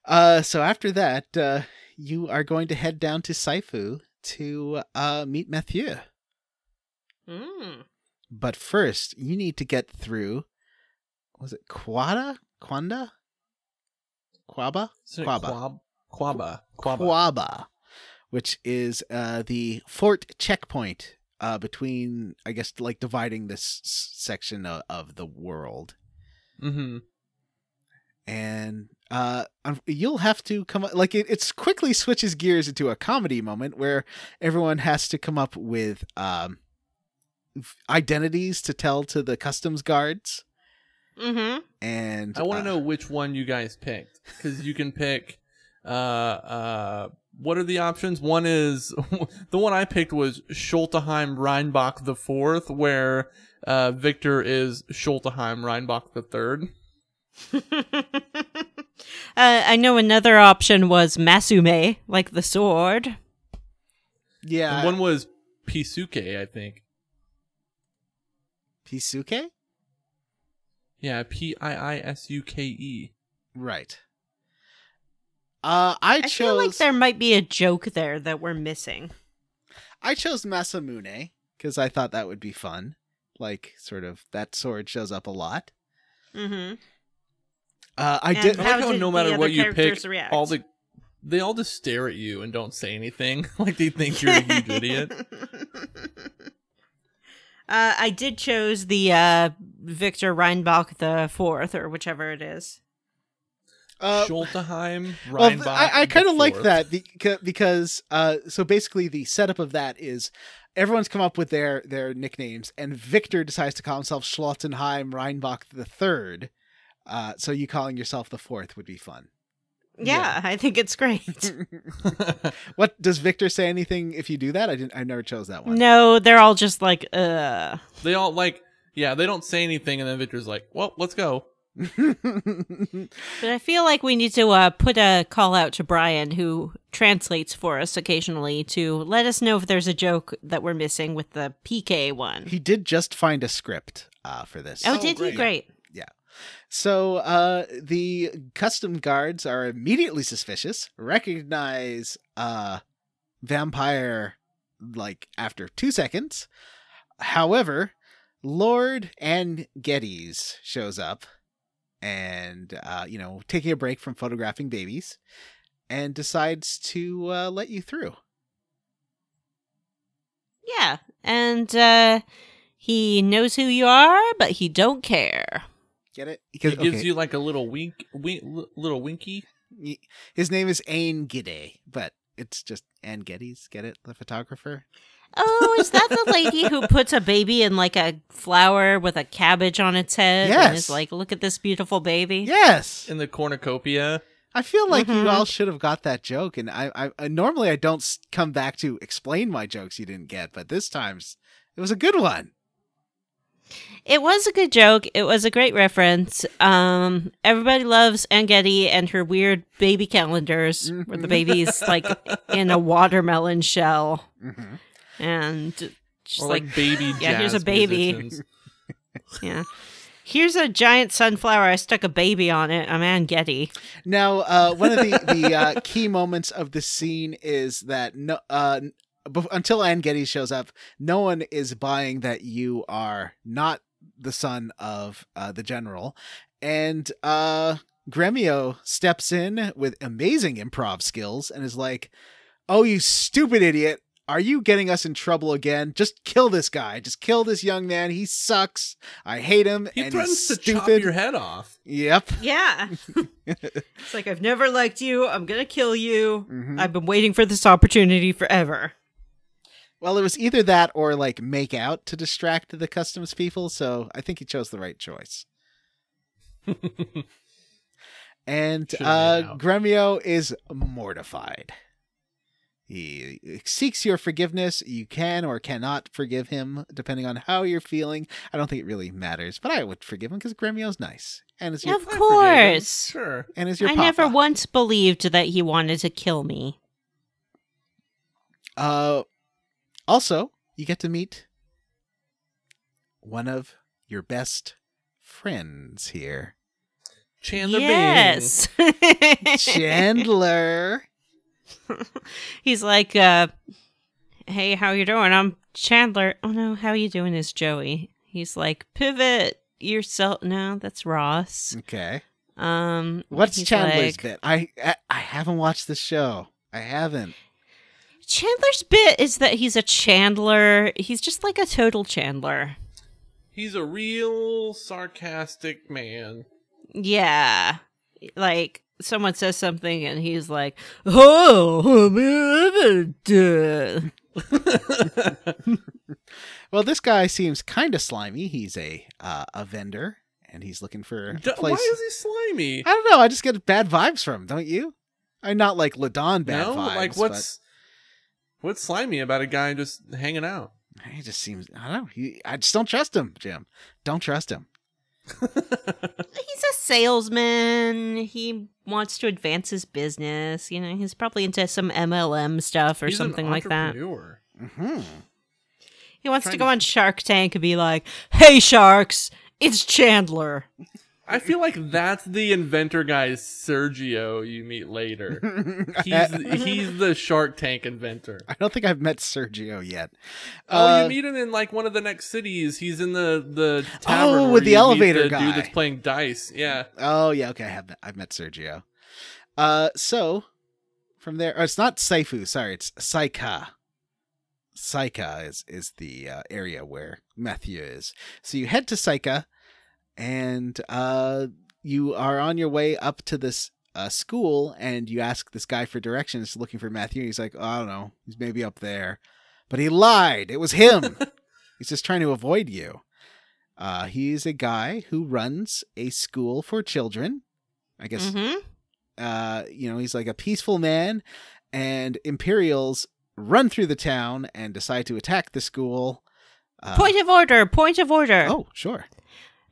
guys. So after that, you are going to head down to Saifu to meet Mathieu. But first, you need to get through... Was it Kwanda? Kwanda? Kwaba? Kwaba. Which is the fort checkpoint between, I guess, like dividing this section of the world. Mm-hmm. And you'll have to come up, like it's quickly switches gears into a comedy moment where everyone has to come up with identities to tell to the customs guards. Mm-hmm. And I want to know which one you guys picked, because you can pick. What are the options? One is the one I picked was Schulteheim Rheinbach the Fourth, where Victor is Schulteheim Rheinbach the Third. I know another option was Masume, like the sword. Yeah. And one was Pisuke, I think. Pisuke? Yeah, Piisuke. Right. I feel like there might be a joke there that we're missing. I chose Masamune because I thought that would be fun. Like, sort of, that sword shows up a lot. Mm-hmm. I did. I like how no matter what you pick, react? they all just stare at you and don't say anything. Like they think you're a huge idiot. I did chose the Victor Rheinbach the Fourth, or whichever it is. Schulteheim, Well, Rheinbach. I kind of like Fourth. that because so basically the setup of that is everyone's come up with their nicknames, and Victor decides to call himself Schlottenheim Rheinbach the Third. So you calling yourself the Fourth would be fun. Yeah, I think it's great. What does Victor say anything if you do that? I never chose that one. No, they're all just like, They all they don't say anything, and then Victor's like, "Well, let's go." But I feel like we need to put a call out to Brian, who translates for us occasionally, to let us know if there's a joke that we're missing with the PK one. He did just find a script for this. Oh, did great. he? Great. Yeah. So the custom guards are immediately suspicious, recognize vampire like after 2 seconds. However, Lord Ann Geddes shows up and, taking a break from photographing babies and decides to let you through. Yeah, and he knows who you are, but he don't care. Get it? He gives you like a little little winky. His name is Ain Gide, but it's just Ann Geddes. Get it? The photographer. Oh, is that the lady who puts a baby in like a flower with a cabbage on its head? Yes. And is like, look at this beautiful baby? Yes. In the cornucopia. I feel like you all should have got that joke, and I normally I don't come back to explain my jokes you didn't get, but this time it was a good one. It was a good joke. It was a great reference. Everybody loves Angeti and her weird baby calendars where the baby's like in a watermelon shell. Mm-hmm. And just Or like baby yeah, here's a jazz baby. musicians. Yeah. Here's a giant sunflower. I stuck a baby on it. I'm Angeti. Now, one of the key moments of this scene is that until Ann Geddes shows up, no one is buying that you are not the son of the general. And Gremio steps in with amazing improv skills and is like, "Oh, you stupid idiot. Are you getting us in trouble again? Just kill this guy. Just kill this young man. He sucks. I hate him. He and threatens he's to stupid." chop your head off. Yep. Yeah. It's like, I've never liked you. I'm going to kill you. Mhm. I've been waiting for this opportunity forever. Well, it was either that or like make out to distract the customs people, so I think he chose the right choice. And Should've made out. Gremio is mortified. He seeks your forgiveness. You can or cannot forgive him, depending on how you're feeling. I don't think it really matters, but I would forgive him because Gremio's nice. And is your, Of course. Sure. and is your I papa. never once believed that he wanted to kill me. Also, you get to meet one of your best friends here. Chandler Yes. Chandler. He's like, hey, how you doing? I'm Chandler. Oh no, how you doing is Joey. He's like, pivot yourself. No, that's Ross. Okay. What's What's Chandler's bit? I haven't watched the show. I haven't. Chandler's bit is that he's a Chandler. He's just like a total Chandler. He's a real sarcastic man. Yeah. Like, someone says something and he's like, oh, Well, this guy seems kind of slimy. He's a vendor, and he's looking for a place. Why is he slimy? I don't know. I just get bad vibes from him, don't you? I'm not like Ladon bad vibes. Like what's slimy about a guy just hanging out? He just seems, I don't know. I just don't trust him, Jim. Don't trust him. He's a salesman. He wants to advance his business. You know, he's probably into some MLM stuff or He's something like that. Mm-hmm. He wants to go on Shark Tank and be like, "Hey, sharks, it's Chandler." I feel like that's the inventor guy, Sergio, you meet later. He's the Shark Tank inventor. I don't think I've met Sergio yet. You meet him in like one of the next cities. He's in the tavern. Oh, where with the you meet elevator the guy. dude that's playing dice. Yeah. Oh, yeah. Okay, I've met Sergio. So from there, it's not Saifu. Sorry, it's Saika. Saika is the area where Matthew is. So you head to Saika. And you are on your way up to this school, and you ask this guy for directions, looking for Matthew. And he's like, oh, I don't know, he's maybe up there. But he lied. It was him. He's just trying to avoid you. He's a guy who runs a school for children. I guess, he's like a peaceful man, and Imperials run through the town and decide to attack the school. Point of order. Oh, sure.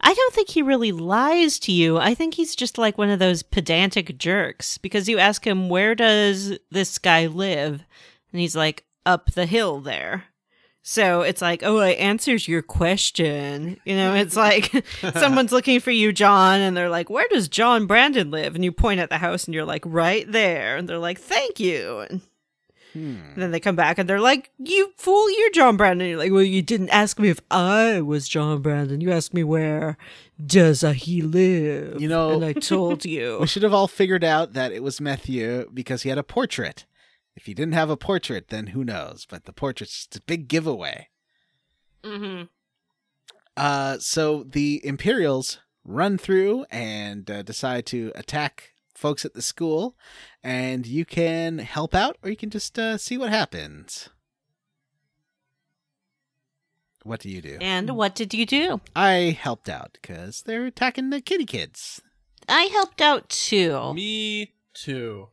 I don't think he really lies to you. I think he's just like one of those pedantic jerks, because you ask him, where does this guy live? And he's like, up the hill there. So it's like, oh, it answers your question. You know, it's like someone's looking for you, John, and they're like, where does John Brandon live? And you point at the house and you're like, right there. And they're like, thank you. And then they come back and they're like, you fool, you're John Brandon. You're like, well, you didn't ask me if I was John Brandon. You asked me where does he live? You know, and I told you. We should have all figured out that it was Matthew because he had a portrait. If he didn't have a portrait, then who knows? But the portrait's just a big giveaway. Mm-hmm. So the Imperials run through and decide to attack folks at the school, and you can help out or you can just see what happens. What do you do? And what did you do? I helped out because they're attacking the kitty kids. I helped out too. Me too.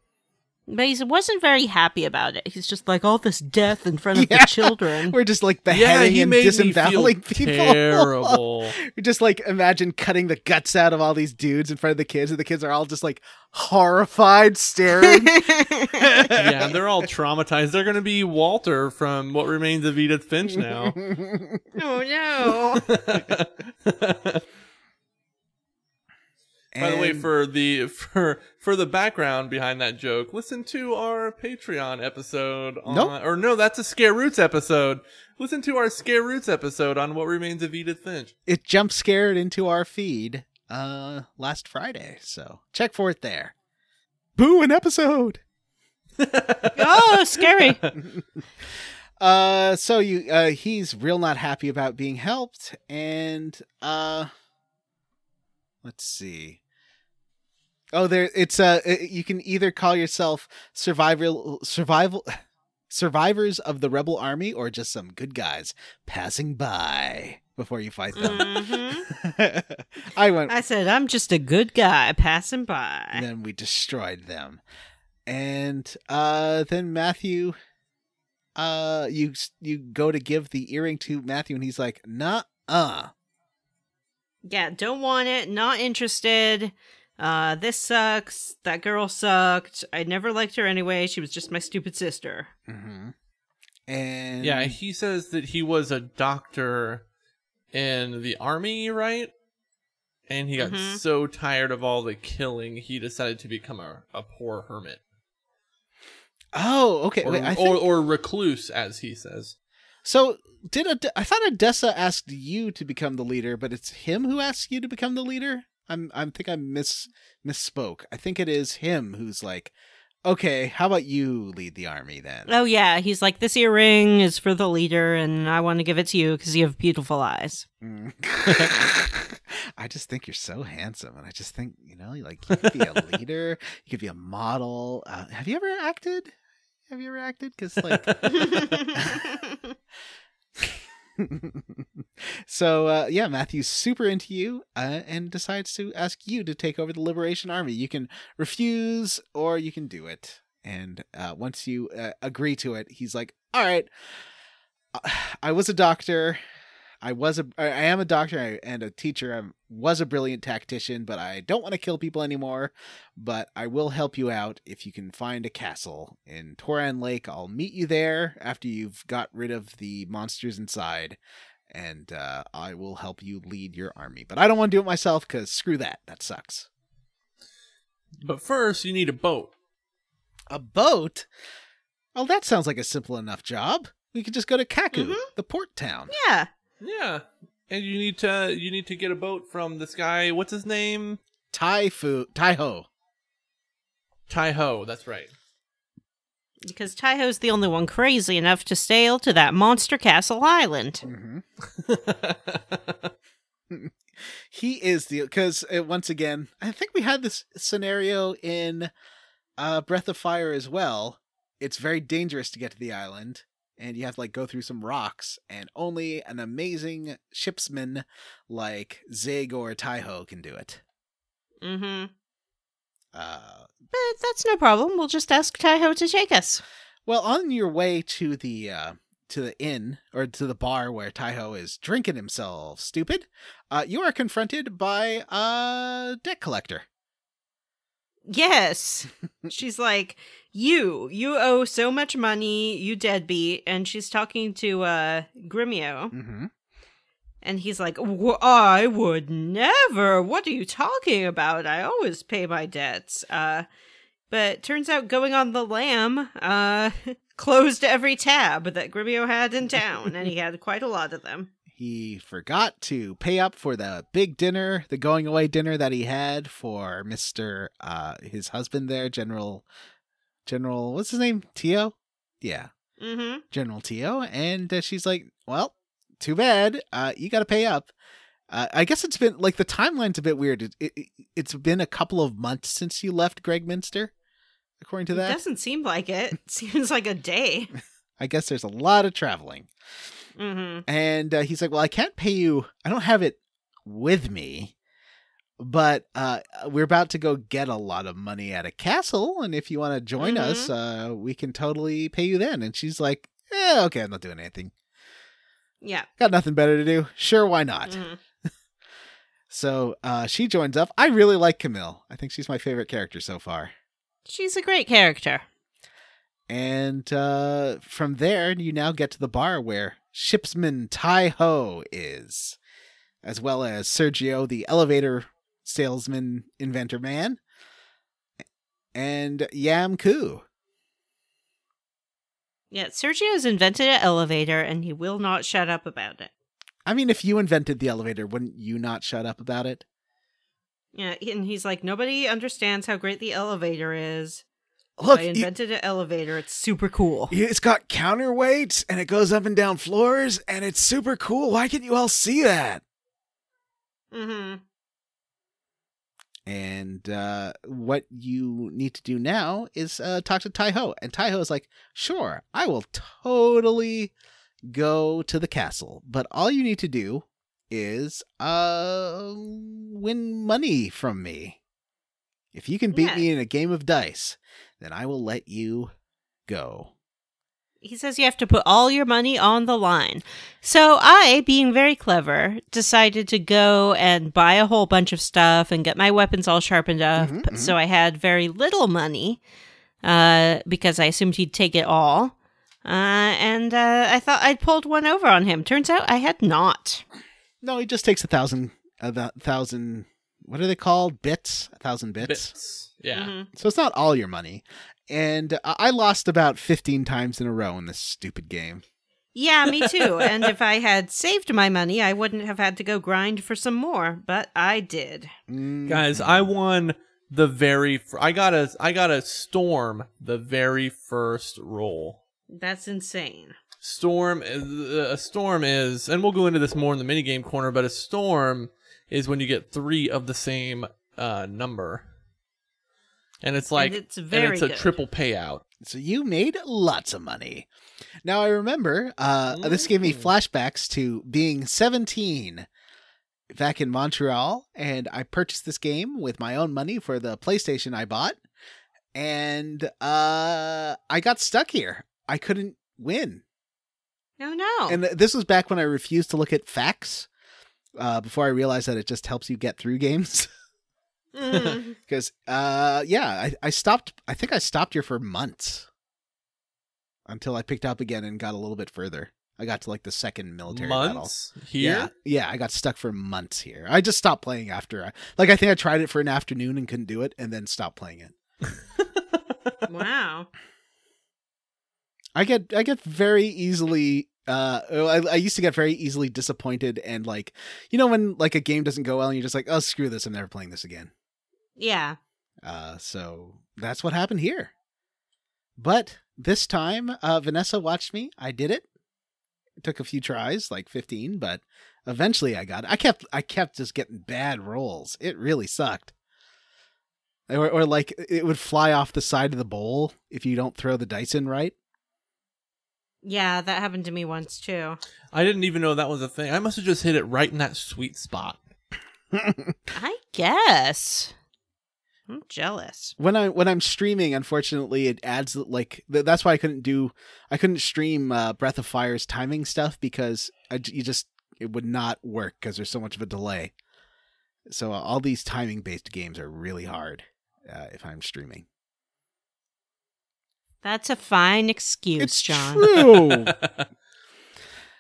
But he wasn't very happy about it. He's just like, all this death in front of the children. We're just like beheading and disemboweling people. Terrible. We just like imagine cutting the guts out of all these dudes in front of the kids, and the kids are all just like horrified, staring. Yeah, they're all traumatized. They're going to be Walter from What Remains of Edith Finch now. Oh no. By the way, for the background behind that joke, listen to our Patreon episode on that's a Scare Roots episode. Listen to our Scare Roots episode on What Remains of Edith Finch. It jump scared into our feed last Friday, so check for it there. Boo, an episode. Oh, scary. So he's real not happy about being helped, and let's see. Oh, it's you can either call yourself survivors of the rebel army, or just some good guys passing by before you fight them. Mm-hmm. I said, I'm just a good guy passing by. And then we destroyed them. And then Matthew, you go to give the earring to Matthew, and he's like, "Nah, yeah, don't want it, not interested. This sucks. That girl sucked. I never liked her anyway. She was just my stupid sister." Mm-hmm. And yeah, he says that he was a doctor in the army, right? And he got so tired of all the killing, he decided to become a poor hermit. Oh, okay. Or recluse, as he says. So I thought Odessa asked you to become the leader, but it's him who asks you to become the leader? I think I misspoke. I think it is him who's like, okay, how about you lead the army then? Oh yeah, he's like, this earring is for the leader, and I want to give it to you because you have beautiful eyes. I just think you're so handsome, and I just think, you could be a leader, you could be a model. Have you ever acted? Because So, yeah, Matthew's super into you and decides to ask you to take over the Liberation Army. You can refuse or you can do it. And once you agree to it, he's like, all right, I was a doctor. I am a doctor and a teacher. I was a brilliant tactician, but I don't want to kill people anymore. But I will help you out if you can find a castle in Toran Lake. I'll meet you there after you've got rid of the monsters inside, and I will help you lead your army. But I don't want to do it myself because screw that. That sucks. But first, you need a boat. A boat? Oh, that sounds like a simple enough job. We could just go to Kaku, the port town. Yeah. Yeah, and you need to get a boat from this guy. What's his name? Taiho. Taiho, that's right. Because Taiho's the only one crazy enough to sail to that monster castle island. He is because once again, I think we had this scenario in Breath of Fire as well. It's very dangerous to get to the island. And you have to go through some rocks, and only an amazing shipsman like Zig or Taiho can do it. But that's no problem. We'll just ask Taiho to take us. Well, on your way to the inn or to the bar where Taiho is drinking himself stupid, you are confronted by a debt collector. Yes. She's like, you owe so much money, you deadbeat. And she's talking to Gremio. And he's like, I would never. What are you talking about? I always pay my debts. But turns out going on the lamb closed every tab that Gremio had in town. And he had quite a lot of them. He forgot to pay up for the big dinner, the going away dinner that he had for Mr. His husband there, General, what's his name? Tio? Yeah. General Tio. And she's like, well, too bad. You got to pay up. I guess it's been, the timeline's a bit weird. It's been a couple of months since you left Gregminster, according to that. It doesn't seem like it. It seems like a day. I guess there's a lot of traveling. And he's like, well, I can't pay you. I don't have it with me, but we're about to go get a lot of money at a castle. And if you want to join us, we can totally pay you then. And she's like, okay, I'm not doing anything. Yeah. Got nothing better to do. Sure, why not? So she joins up. I really like Camille. I think she's my favorite character so far. She's a great character. And from there, you now get to the bar where Shipsman Taiho is, as well as Sergio, the elevator salesman inventor man, and Yam Ku. Yeah, Sergio's invented an elevator, and he will not shut up about it. I mean, if you invented the elevator, wouldn't you not shut up about it? Yeah, and he's like, nobody understands how great the elevator is. Look, I invented an elevator. It's super cool. It's got counterweights, and it goes up and down floors, and it's super cool. Why can't you all see that? And what you need to do now is talk to Taiho. And Taiho is like, sure, I will totally go to the castle. But all you need to do is win money from me. If you can beat me in a game of dice, then I will let you go. He says you have to put all your money on the line. So I, being very clever, decided to go and buy a whole bunch of stuff and get my weapons all sharpened up. So I had very little money because I assumed he'd take it all. And I thought I'd pulled one over on him. Turns out I had not. No, he just takes 1,000, what are they called? Bits? 1,000 bits? Yeah. So it's not all your money. And I lost about 15 times in a row in this stupid game. Yeah, me too. And if I had saved my money, I wouldn't have had to go grind for some more. But I did. Guys, I won the very... I got a storm the very first roll. That's insane. A storm is... And we'll go into this more in the minigame corner, but a storm is when you get 3 of the same number. And it's like, and it's very a good. triple payout. So you made lots of money. Now I remember, this gave me flashbacks to being 17 back in Montreal, and I purchased this game with my own money for the PlayStation I bought, and I got stuck here. I couldn't win. Oh, no. And this was back when I refused to look at facts, before I realized that it just helps you get through games. Because, I stopped, I think I stopped here for months until I picked up again and got a little bit further. I got to like the second military Months battle. here? Yeah, I got stuck for months here. I just stopped playing after. I think I tried it for an afternoon and couldn't do it, and then stopped playing it. Wow. I get very easily. I used to get very easily disappointed, and like, when like a game doesn't go well, and you're just like, oh, screw this, I'm never playing this again. Yeah. So that's what happened here. But this time, Vanessa watched me. I did it. It took a few tries, like 15, but eventually I got it. I kept just getting bad rolls. It really sucked. Or like it would fly off the side of the bowl if you don't throw the dice in right. Yeah, that happened to me once too. I didn't even know that was a thing. I must have just hit it right in that sweet spot. I guess. I'm jealous. When I'm streaming, unfortunately, it adds like that's why I couldn't stream Breath of Fire's timing stuff, because it would not work because there's so much of a delay. So all these timing based games are really hard if I'm streaming. That's a fine excuse, It's John. true.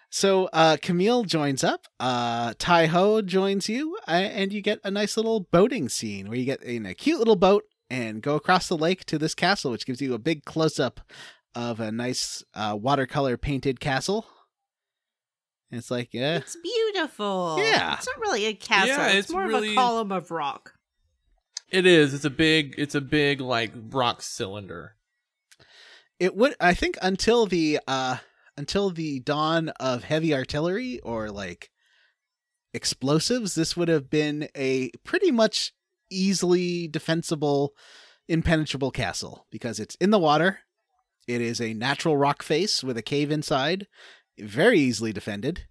So Camille joins up, Tai-Ho joins you, and you get a nice little boating scene where you get in a cute little boat and go across the lake to this castle, which gives you a big close-up of a nice watercolor painted castle. And it's like, yeah. It's beautiful. Yeah. It's not really a castle. Yeah, it's more really... of a column of rock. It is. It's a big like rock cylinder. It would, I think, until the dawn of heavy artillery or like explosives, this would have been a pretty much easily defensible, impenetrable castle, because it's in the water. It is a natural rock face with a cave inside, very easily defended.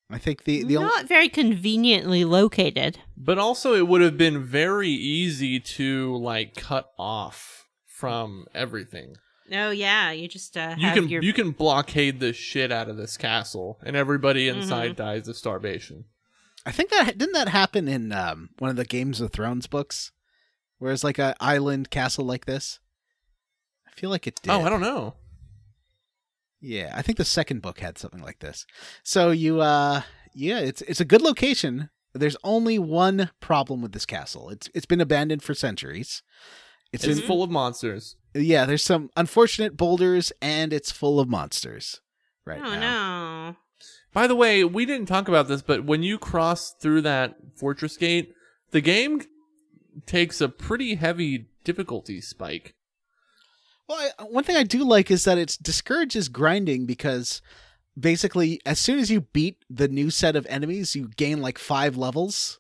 I think the not very conveniently located, but also it would have been very easy to like cut off from everything. Oh yeah, you just you can blockade the shit out of this castle, and everybody inside dies of starvation. I think didn't that happen in one of the Games of Thrones books, where it's like an island castle like this. I feel like it did. Oh, I don't know. Yeah, I think the second book had something like this. So it's a good location. There's only one problem with this castle. It's been abandoned for centuries. It's full of monsters. Yeah, there's some unfortunate boulders, and it's full of monsters right now. Oh, no. By the way, we didn't talk about this, but when you cross through that fortress gate, the game takes a pretty heavy difficulty spike. Well, one thing I do like is that it discourages grinding, because basically, as soon as you beat the new set of enemies, you gain like 5 levels.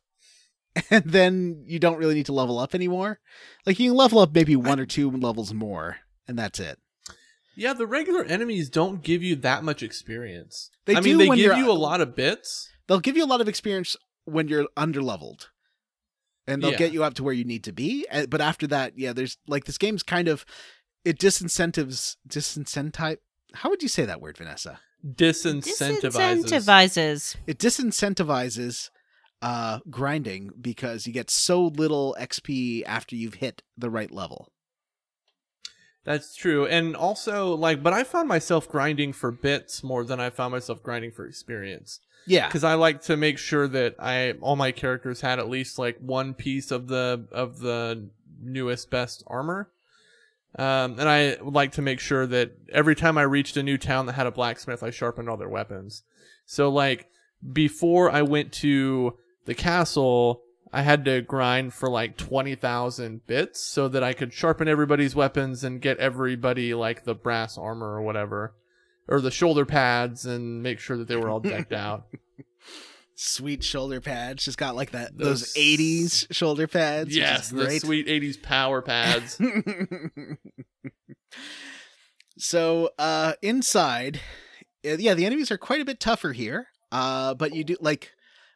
And then you don't really need to level up anymore. Like, you can level up maybe 1 or 2 levels more, and that's it. Yeah, the regular enemies don't give you that much experience. They give you a lot of bits. They'll give you a lot of experience when you're underleveled. And they'll get you up to where you need to be. But after that, there's like, this game's kind of, it disincentives. How would you say that word, Vanessa? Disincentivizes. It disincentivizes grinding, because you get so little XP after you've hit the right level. That's true. And also, but I found myself grinding for bits more than I found myself grinding for experience. Yeah. Because I like to make sure that all my characters had at least like one piece of the newest best armor. And I would like to make sure that every time I reached a new town that had a blacksmith, I sharpened all their weapons. So like before I went to the castle, I had to grind for like 20,000 bits so that I could sharpen everybody's weapons and get everybody like the brass armor or whatever, or the shoulder pads, and make sure that they were all decked out. Sweet shoulder pads. She's got like those 80s shoulder pads. Yes, the sweet 80s power pads. So inside, yeah, the enemies are quite a bit tougher here. But you do like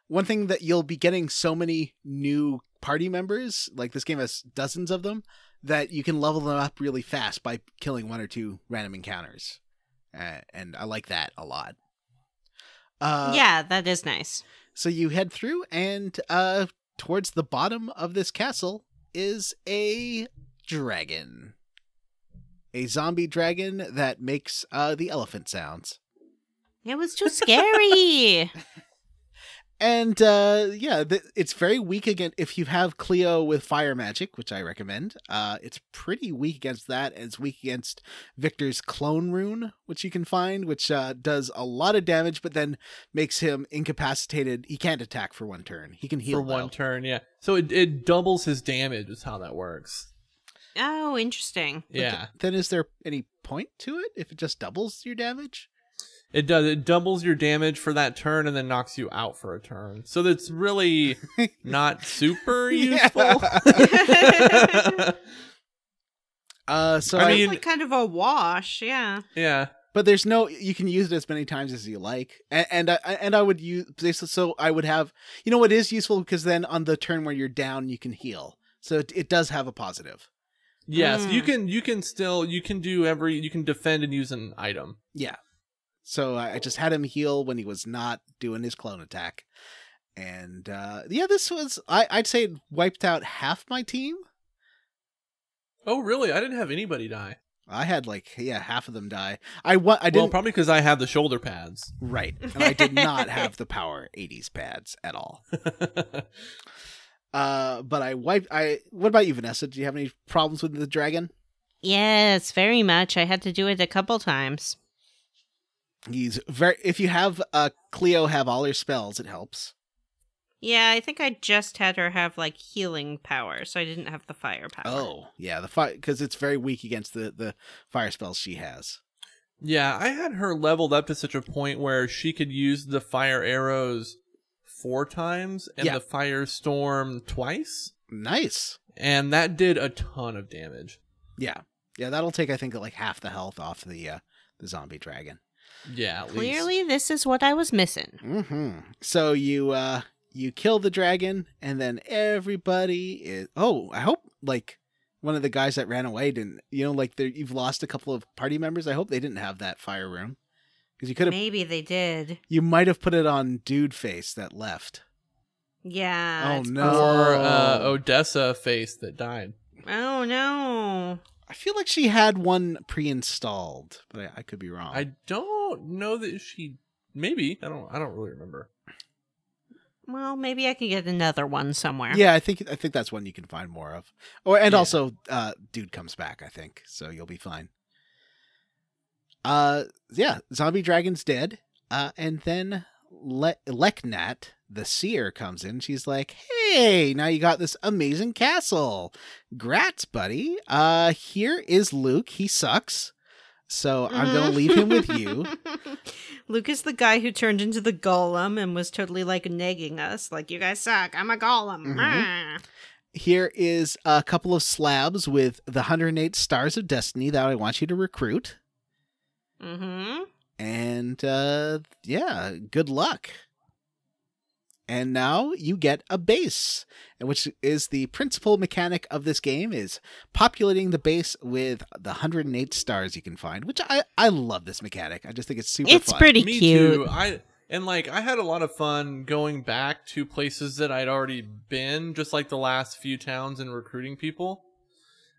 one thing that you'll be getting so many new party members. Like this game has dozens of them that you can level them up really fast by killing 1 or 2 random encounters. And I like that a lot. Yeah, that is nice. So you head through, and towards the bottom of this castle is a dragon. A zombie dragon that makes the elephant sounds. It was too scary. And yeah, it's very weak against, if you have Cleo with fire magic, which I recommend, it's pretty weak against that, and it's weak against Victor's clone rune, which you can find, which does a lot of damage, but then makes him incapacitated. He can't attack for 1 turn. He can heal for 1 turn, yeah. So it doubles his damage is how that works. Oh, interesting. Yeah. Then is there any point to it if it just doubles your damage? It does. It doubles your damage for that turn and then knocks you out for a turn. So that's really not super useful. So I mean, like kind of a wash, yeah. Yeah. But there's no, you can use it as many times as you like. And I would use, so I would have, you know what is useful, because then on the turn where you're down, you can heal. So it does have a positive. Yes, you can defend and use an item. Yeah. So I just had him heal when he was not doing his clone attack. And yeah, this was, I'd say it wiped out half my team. Oh, really? I didn't have anybody die. I had half of them die. I didn't. Well, probably because I have the shoulder pads. Right. And I did not have the power 80s pads at all. But what about you, Vanessa? Do you have any problems with the dragon? Yes, very much. I had to do it a couple times. If you have Cleo have all her spells, it helps. Yeah, I think I just had her have like healing power, so I didn't have the fire power. Oh, yeah, the fire, because it's very weak against the fire spells she has. Yeah, I had her leveled up to such a point where she could use the fire arrows 4 times and the fire storm twice. Nice. And that did a ton of damage. Yeah. Yeah, that'll take, I think, like half the health off the zombie dragon. Yeah, at Clearly, this is what I was missing. Mm-hmm. So you kill the dragon, and then everybody is... Oh, I hope, like, one of the guys that ran away didn't... you've lost a couple of party members. I hope they didn't have that fire rune. Because you could have... Maybe they did. You might have put it on Dude Face that left. Yeah. Oh, no. Or Odessa face that died. Oh, no. I feel like she had one pre-installed, but I could be wrong. I don't know that she... Maybe. I don't really remember. Well, maybe I could get another one somewhere. Yeah, I think that's one you can find more of. Also, Dude comes back, I think, so you'll be fine. Yeah, Zombie Dragon's dead. And then Leknat, the seer, comes in. She's like, hey, now you got this amazing castle. Grats, buddy. Here is Luke. He sucks. So I'm going to leave him with you. Luke is the guy who turned into the golem and was totally like negging us. Like, you guys suck. I'm a golem. Mm-hmm. Here is a couple of slabs with the 108 stars of destiny that I want you to recruit. Mm-hmm. And yeah, good luck. And now you get a base, which is the principal mechanic of this game, is populating the base with the 108 stars you can find, which I love this mechanic. I just think it's super fun. It's pretty Me cute. too. I had a lot of fun going back to places that I'd already been, just like the last few towns and recruiting people.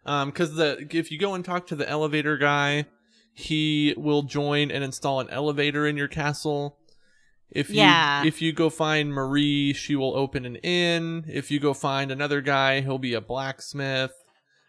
Because if you go and talk to the elevator guy, he will join and install an elevator in your castle. If you go find Marie, she will open an inn. If you go find another guy, he'll be a blacksmith.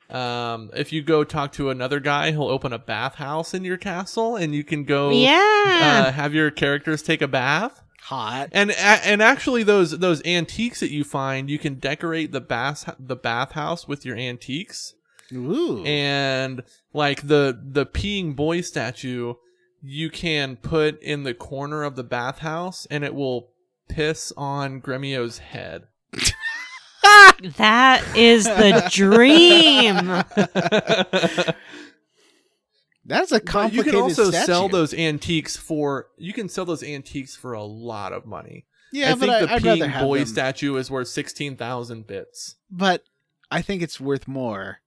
If you go talk to another guy, he'll open a bathhouse in your castle, and you can go have your characters take a bath. Hot. And actually, those antiques that you find, you can decorate the bathhouse with your antiques. Ooh. And like the peeing boy statue, you can put in the corner of the bathhouse, and it will piss on Gremio's head. That is the dream. That's a But complicated you can also statue. sell those antiques for a lot of money. Yeah, I think the I'd rather peeing have boy them. statue is worth 16,000 bits. But I think it's worth more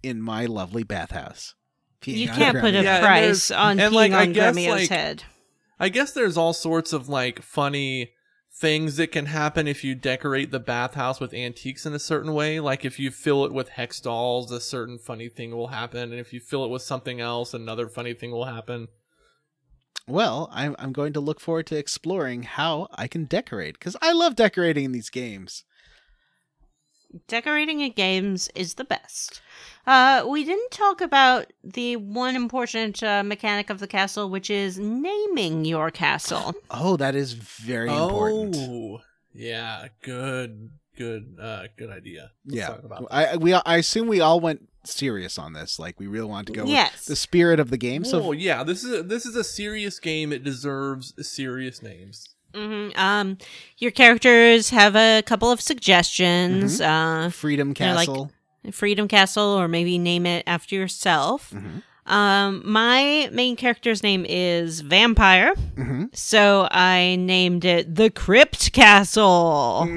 in my lovely bathhouse. You Peeing on can't put a Gremio. Yeah, and price on and, peeing like, I on guess, Gremio's like, head. I guess there's all sorts of like funny things that can happen if you decorate the bathhouse with antiques in a certain way. Like if you fill it with hex dolls, a certain funny thing will happen, and if you fill it with something else, another funny thing will happen. Well, I'm going to look forward to exploring how I can decorate, because I love decorating in these games. Decorating in games is the best. We didn't talk about the one important mechanic of the castle, which is naming your castle. Oh, that is very important. Oh, yeah, good idea. Let's talk about that. I assume we all went serious on this. Like we really wanted to go Yes. with the spirit of the game. So Oh yeah, this is a serious game. It deserves serious names. Mm-hmm. Your characters have a couple of suggestions. Freedom they're like Castle. Freedom Castle, or maybe name it after yourself. My main character's name is Vampire, so I named it the Crypt Castle.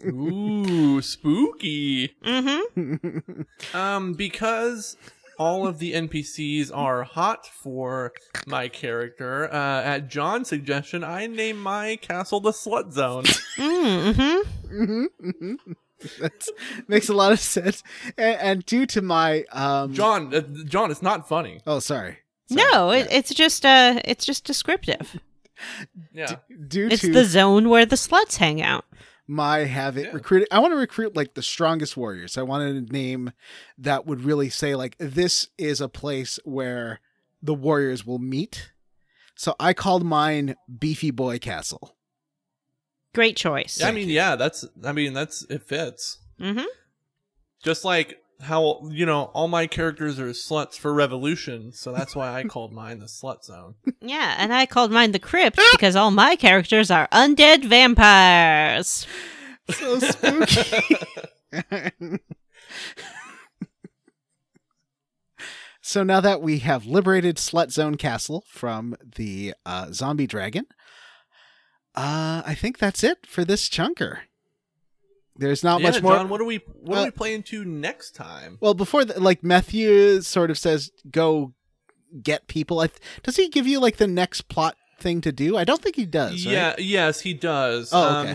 Ooh, spooky. Mm-hmm. Because all of the NPCs are hot for my character, at John's suggestion, I named my castle the Slut Zone. That makes a lot of sense. And due to my John, it's not funny. Oh, sorry. No, Yeah. it's just descriptive. Yeah. Due It's to the zone where the sluts hang out. my recruited, I want to recruit like the strongest warriors. I wanted a name that would really say like this is a place where the warriors will meet. So I called mine Beefy Boy Castle. Great choice. I mean, it fits. Mm-hmm. Just like how, all my characters are sluts for Revolution, so that's why I called mine the Slut Zone. Yeah, and I called mine the Crypt because all my characters are undead vampires. So spooky. So now that we have liberated Slut Zone Castle from the zombie dragon, I think that's it for this chunker. There's not much more. John, what are we playing to next time? Well, before like Matthew sort of says, go get people. Does he give you like the next plot thing to do? I don't think he does. Right? Yeah, yes, he does. Oh, okay.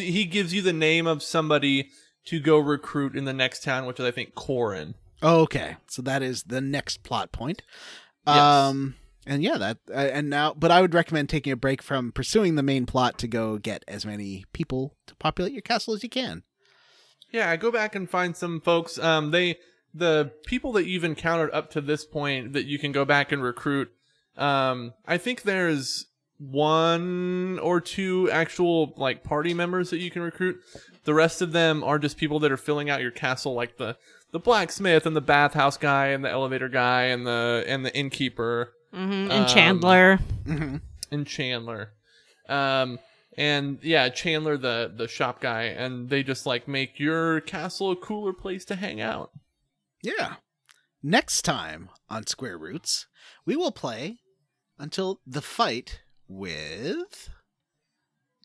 He gives you the name of somebody to go recruit in the next town, which is I think Corin. Oh, okay. So that is the next plot point. Yes. And yeah, but I would recommend taking a break from pursuing the main plot to go get as many people to populate your castle as you can. Yeah, go back and find some folks. The people that you've encountered up to this point that you can go back and recruit. I think there's 1 or 2 actual like party members that you can recruit. The rest of them are just people that are filling out your castle, like the blacksmith and the bathhouse guy and the elevator guy and the innkeeper. Mm-hmm. And Chandler. And Chandler. And yeah, Chandler, the shop guy, and they just like make your castle a cooler place to hang out. Yeah. Next time on Square Roots, we will play until the fight with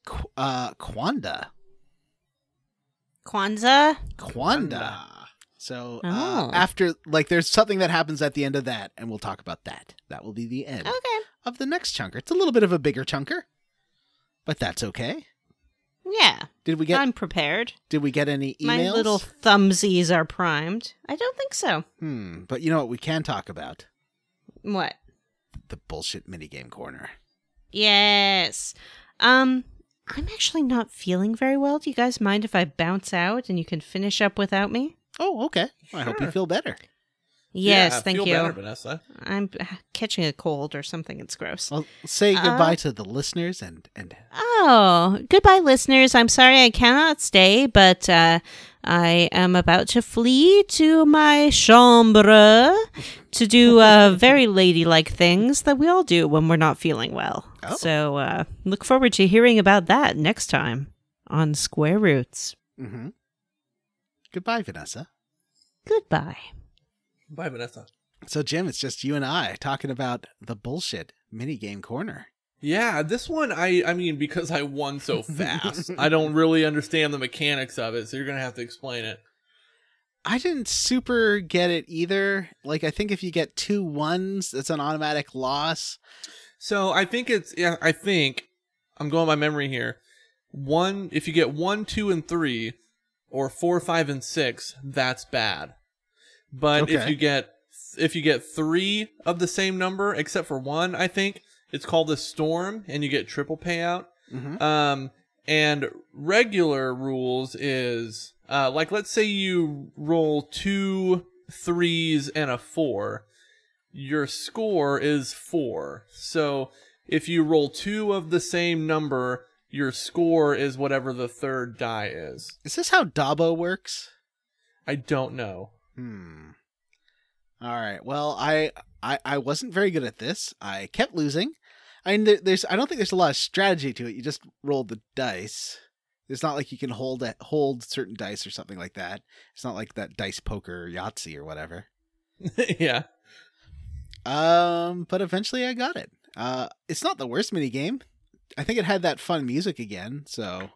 Kwanda. Kwanda? So Oh. after, like, there's something that happens at the end of that, and we'll talk about that. That will be the end Okay. of the next chunker. It's a little bit of a bigger chunker, but that's okay. Yeah. I'm prepared. Did we get any emails? My little thumbsies are primed. I don't think so. But you know what we can talk about? What? The bullshit minigame corner. Yes. I'm actually not feeling very well. Do you guys mind if I bounce out and you can finish up without me? Oh, okay. I hope you feel better. Yes, yeah, thank feel you. Better, Vanessa. I'm catching a cold or something. It's gross. Well, say goodbye to the listeners and Oh, goodbye, listeners. I'm sorry I cannot stay, but I am about to flee to my chambre to do very ladylike things that we all do when we're not feeling well. Oh. So look forward to hearing about that next time on Square Roots. Mm-hmm. Goodbye, Vanessa. Goodbye. Bye, Vanessa. So, Jim, it's just you and I talking about the bullshit minigame corner. Yeah, this one, I mean, because I won so fast, I don't really understand the mechanics of it, so you're going to have to explain it. I didn't super get it either. Like, I think if you get 2 1s, it's an automatic loss. So I think I'm going by memory here. If you get 1, 2, and 3, or 4, 5, and 6, that's bad. But Okay. if you get 3 of the same number, except for 1, I think, it's called a storm, and you get triple payout. Mm-hmm. And regular rules is, like, let's say you roll 2 3s and a 4. Your score is 4. So if you roll 2 of the same number, your score is whatever the third die is. Is this how Dabo works? I don't know. All right. Well, I wasn't very good at this. I kept losing. I mean, I don't think there's a lot of strategy to it. You just roll the dice. It's not like you can hold certain dice or something like that. It's not like that dice poker or Yahtzee or whatever. Yeah. But eventually I got it. It's not the worst mini game. I think it had that fun music again, so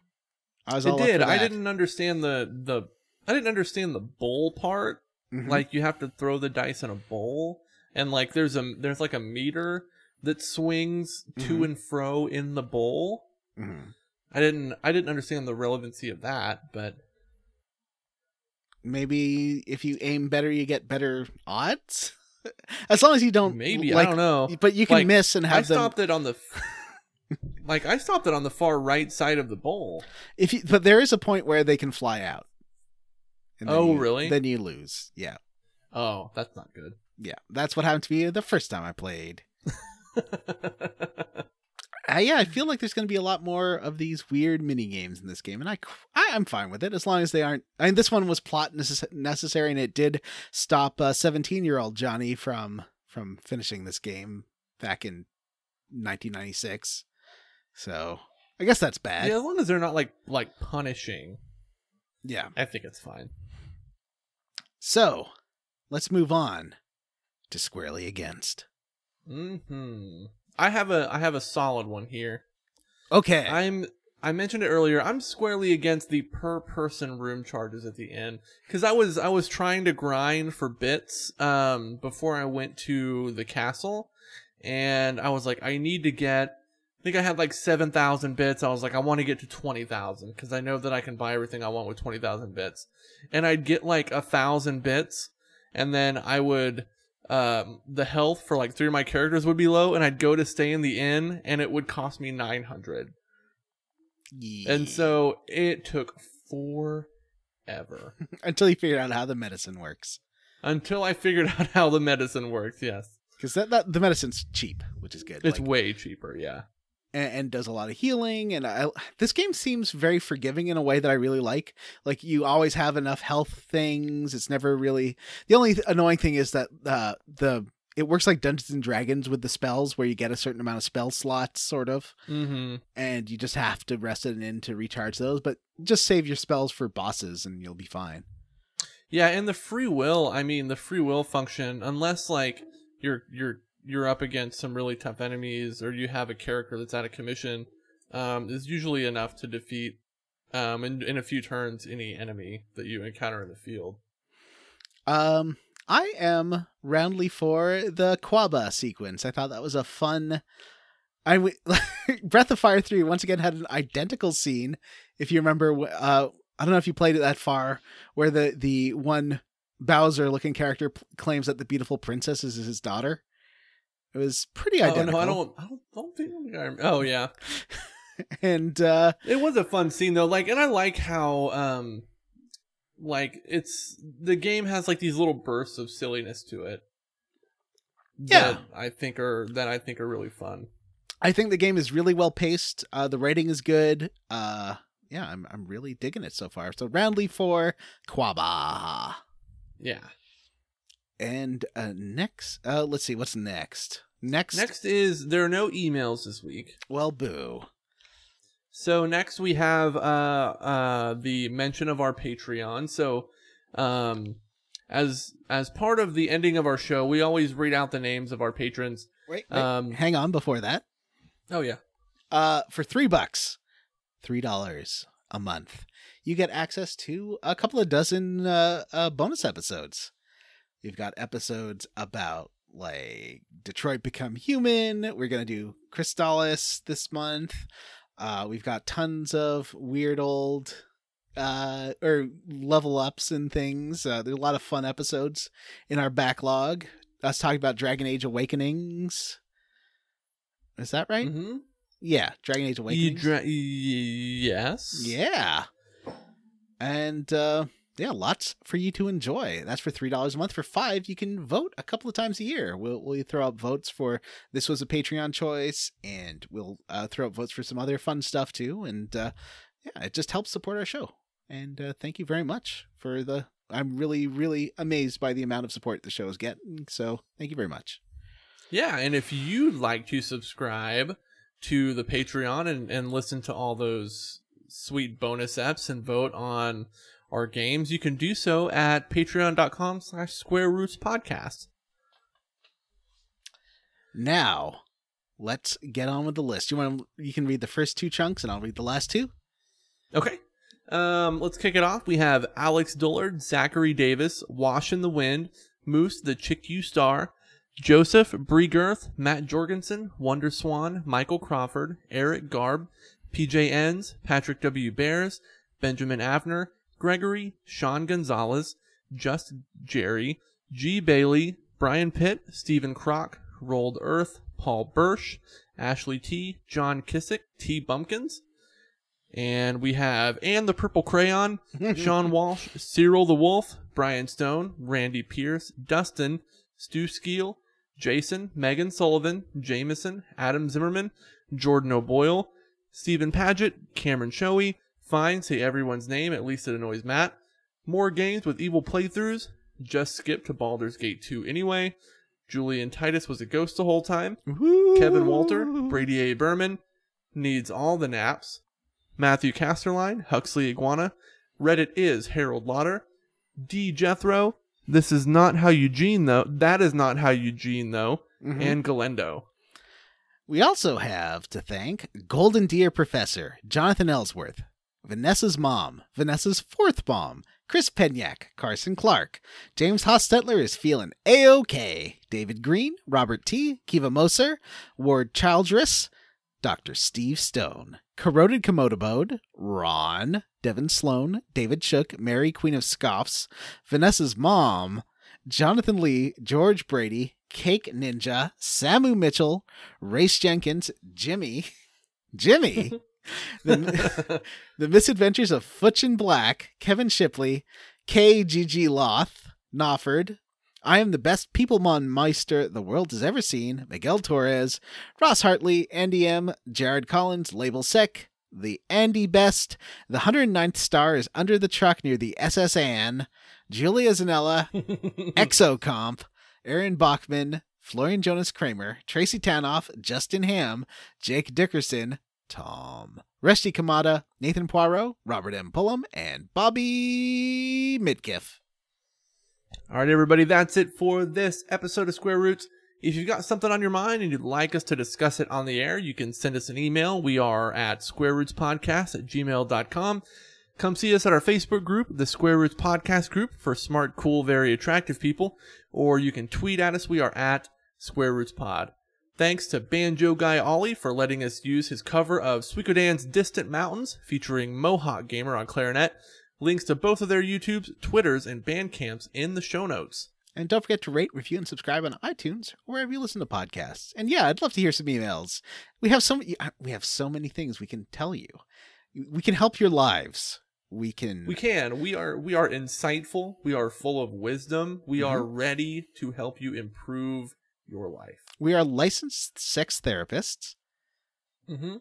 I was all up for that. I didn't understand the bowl part. Mm-hmm. Like, you have to throw the dice in a bowl, and like there's like a meter that swings to and fro in the bowl. Mm-hmm. I didn't understand the relevancy of that, but maybe if you aim better, you get better odds. As long as you don't, maybe, like, I don't know. But you can Like, miss and have them. stopped it on the I stopped it on the far right side of the bowl. But there is a point where they can fly out. And then really? Then you lose. Yeah. Oh, that's not good. Yeah. That's what happened to me the first time I played. Yeah, I feel like there's going to be a lot more of these weird mini games in this game, and I'm fine with it as long as they aren't. I mean, this one was plot necessary, and it did stop 17-year-old Johnny from finishing this game back in 1996. So I guess that's bad. Yeah, as long as they're not like punishing. Yeah, I think it's fine. So let's move on to Squarely Against. I have a solid one here. Okay. I mentioned it earlier. I'm squarely against the per person room charges at the end, because I was trying to grind for bits before I went to the castle, and I was like, I need to get. I think I had like 7,000 bits. I was like, I want to get to 20,000 because I know that I can buy everything I want with 20,000 bits, and I'd get like 1,000 bits, and then I would. The health for like 3 of my characters would be low, and I'd go to stay in the inn, and it would cost me 900. Yeah. And so it took forever. Until you figured out how the medicine works. Until I figured out how the medicine works, yes. Because the medicine's cheap, which is good. It's way cheaper, yeah. And does a lot of healing, and this game seems very forgiving in a way that I really like. Like, you always have enough health things. It's never really... The only annoying thing is that it works like Dungeons and Dragons with the spells, where you get a certain amount of spell slots, sort of. Mm-hmm. And you just have to rest it in to recharge those, but just save your spells for bosses and you'll be fine. Yeah, and the free will function, unless like you're up against some really tough enemies, or you have a character that's out of commission, is usually enough to defeat, in a few turns, any enemy that you encounter in the field. I am roundly for the Quaba sequence. I thought that was a fun... Breath of Fire 3 once again had an identical scene. If you remember, I don't know if you played it that far, where the one Bowser-looking character claims that the beautiful princess is his daughter. It was pretty identical. Oh, no, I don't think I remember. Oh, yeah. And it was a fun scene though. Like, and I like how like the game has like these little bursts of silliness to it. Yeah, that I think are really fun. I think the game is really well paced. The rating is good. Yeah, I'm really digging it so far. So roundly for Quaba. Yeah. And next, let's see, what's next? Next is there are no emails this week. Well, boo. So next we have the mention of our Patreon. So as part of the ending of our show, we always read out the names of our patrons. Wait, hang on before that. Oh yeah. For $3, $3 a month, you get access to a couple of dozen bonus episodes. We've got episodes about like Detroit Become Human. We're gonna do Crystallis this month. We've got tons of weird old or level ups and things. There's a lot of fun episodes in our backlog. Us talking about Dragon Age Awakenings. Is that right? Mm-hmm. Yeah, Dragon Age Awakenings. Yes. Yeah. And yeah, lots for you to enjoy. That's for $3 a month. For $5, you can vote a couple of times a year. We'll throw up votes for this was a Patreon choice, and we'll throw up votes for some other fun stuff too. And yeah, it just helps support our show. And thank you very much for the. I'm really, really amazed by the amount of support the show is getting. So thank you very much. Yeah, and if you'd like to subscribe to the Patreon and listen to all those sweet bonus eps and vote on our games, you can do so at patreon.com/squarerootspodcast. Now, let's get on with the list. You can read the first two chunks and I'll read the last two. Okay. Let's kick it off. We have Alex Dullard, Zachary Davis, Wash in the Wind, Moose the Chick You Star, Joseph Breegirth, Matt Jorgensen, Wonder Swan, Michael Crawford, Eric Garb, PJ Enns, Patrick W. Bears, Benjamin Avner, Gregory, Sean Gonzalez, Just Jerry, G. Bailey, Brian Pitt, Stephen Kroc, Rolled Earth, Paul Birsch, Ashley T., John Kissick, T. Bumpkins. And we have Anne the Purple Crayon, Sean Walsh, Cyril the Wolf, Brian Stone, Randy Pierce, Dustin, Stu Skeel, Jason, Megan Sullivan, Jameson, Adam Zimmerman, Jordan O'Boyle, Stephen Paget, Cameron Shoei, Fine, say everyone's name, at least it annoys Matt. More games with evil playthroughs. Just skip to Baldur's Gate 2 anyway. Julian Titus was a ghost the whole time. Woo-hoo! Kevin Walter, Brady A. Berman, Needs All the Naps. Matthew Casterline, Huxley Iguana. Reddit is Harold Lauder. D. Jethro, This is not how Eugene though. That is not how Eugene though. Mm-hmm. And Galendo. We also have to thank Golden Deer Professor, Jonathan Ellsworth, Vanessa's mom, Vanessa's fourth mom, Chris Penyak, Carson Clark, James Hostetler is feeling A-OK, David Green, Robert T., Kiva Moser, Ward Childress, Dr. Steve Stone, Corroded Commodabode, Ron, Devin Sloan, David Shook, Mary Queen of Scoffs, Vanessa's mom, Jonathan Lee, George Brady, Cake Ninja, Samu Mitchell, Race Jenkins, Jimmy, the Misadventures of Futch and Black, Kevin Shipley, KGG Loth, Knopford, I Am the Best Peoplemon Meister the World Has Ever Seen, Miguel Torres, Ross Hartley, Andy M, Jared Collins, Label Sec, the Andy Best, the 109th star is under the truck near the SS Anne, Julia Zanella, Exocomp, Aaron Bachman, Florian Jonas Kramer, Tracy Tanoff, Justin Ham, Jake Dickerson, Tom, Reshti Kamada, Nathan Poirot, Robert M. Pullum, and Bobby Midkiff. All right, everybody, that's it for this episode of Square Roots. If you've got something on your mind and you'd like us to discuss it on the air, you can send us an email. We are at squarerootspodcast@gmail.com. Come see us at our Facebook group, the Square Roots Podcast Group, for smart, cool, very attractive people. Or you can tweet at us. We are at Square Roots Pod. Thanks to Banjo Guy Ollie for letting us use his cover of Suikoden's Distant Mountains, featuring Mohawk Gaymer on clarinet. Links to both of their YouTubes, Twitters, and Bandcamps in the show notes. And don't forget to rate, review, and subscribe on iTunes or wherever you listen to podcasts. And yeah, I'd love to hear some emails. We have so many things we can tell you. We can help your lives. We can. We are insightful. We are full of wisdom. We are ready to help you improve your life. We are licensed sex therapists. Well,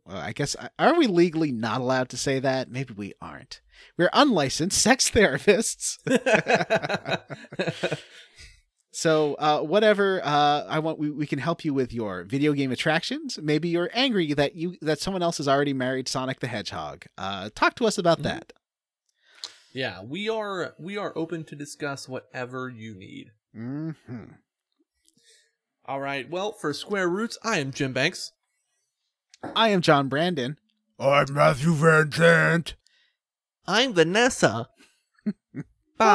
I guess, are we legally not allowed to say that? Maybe we aren't. We're unlicensed sex therapists. So whatever we can help you with your video game attractions. Maybe you're angry that someone else has already married Sonic the Hedgehog. Talk to us about that. Yeah, we are open to discuss whatever you need. All right. Well, for Square Roots, I am Jim Banks. I am John Brandon. I'm Matthew Van Sant. I'm Vanessa. Bye.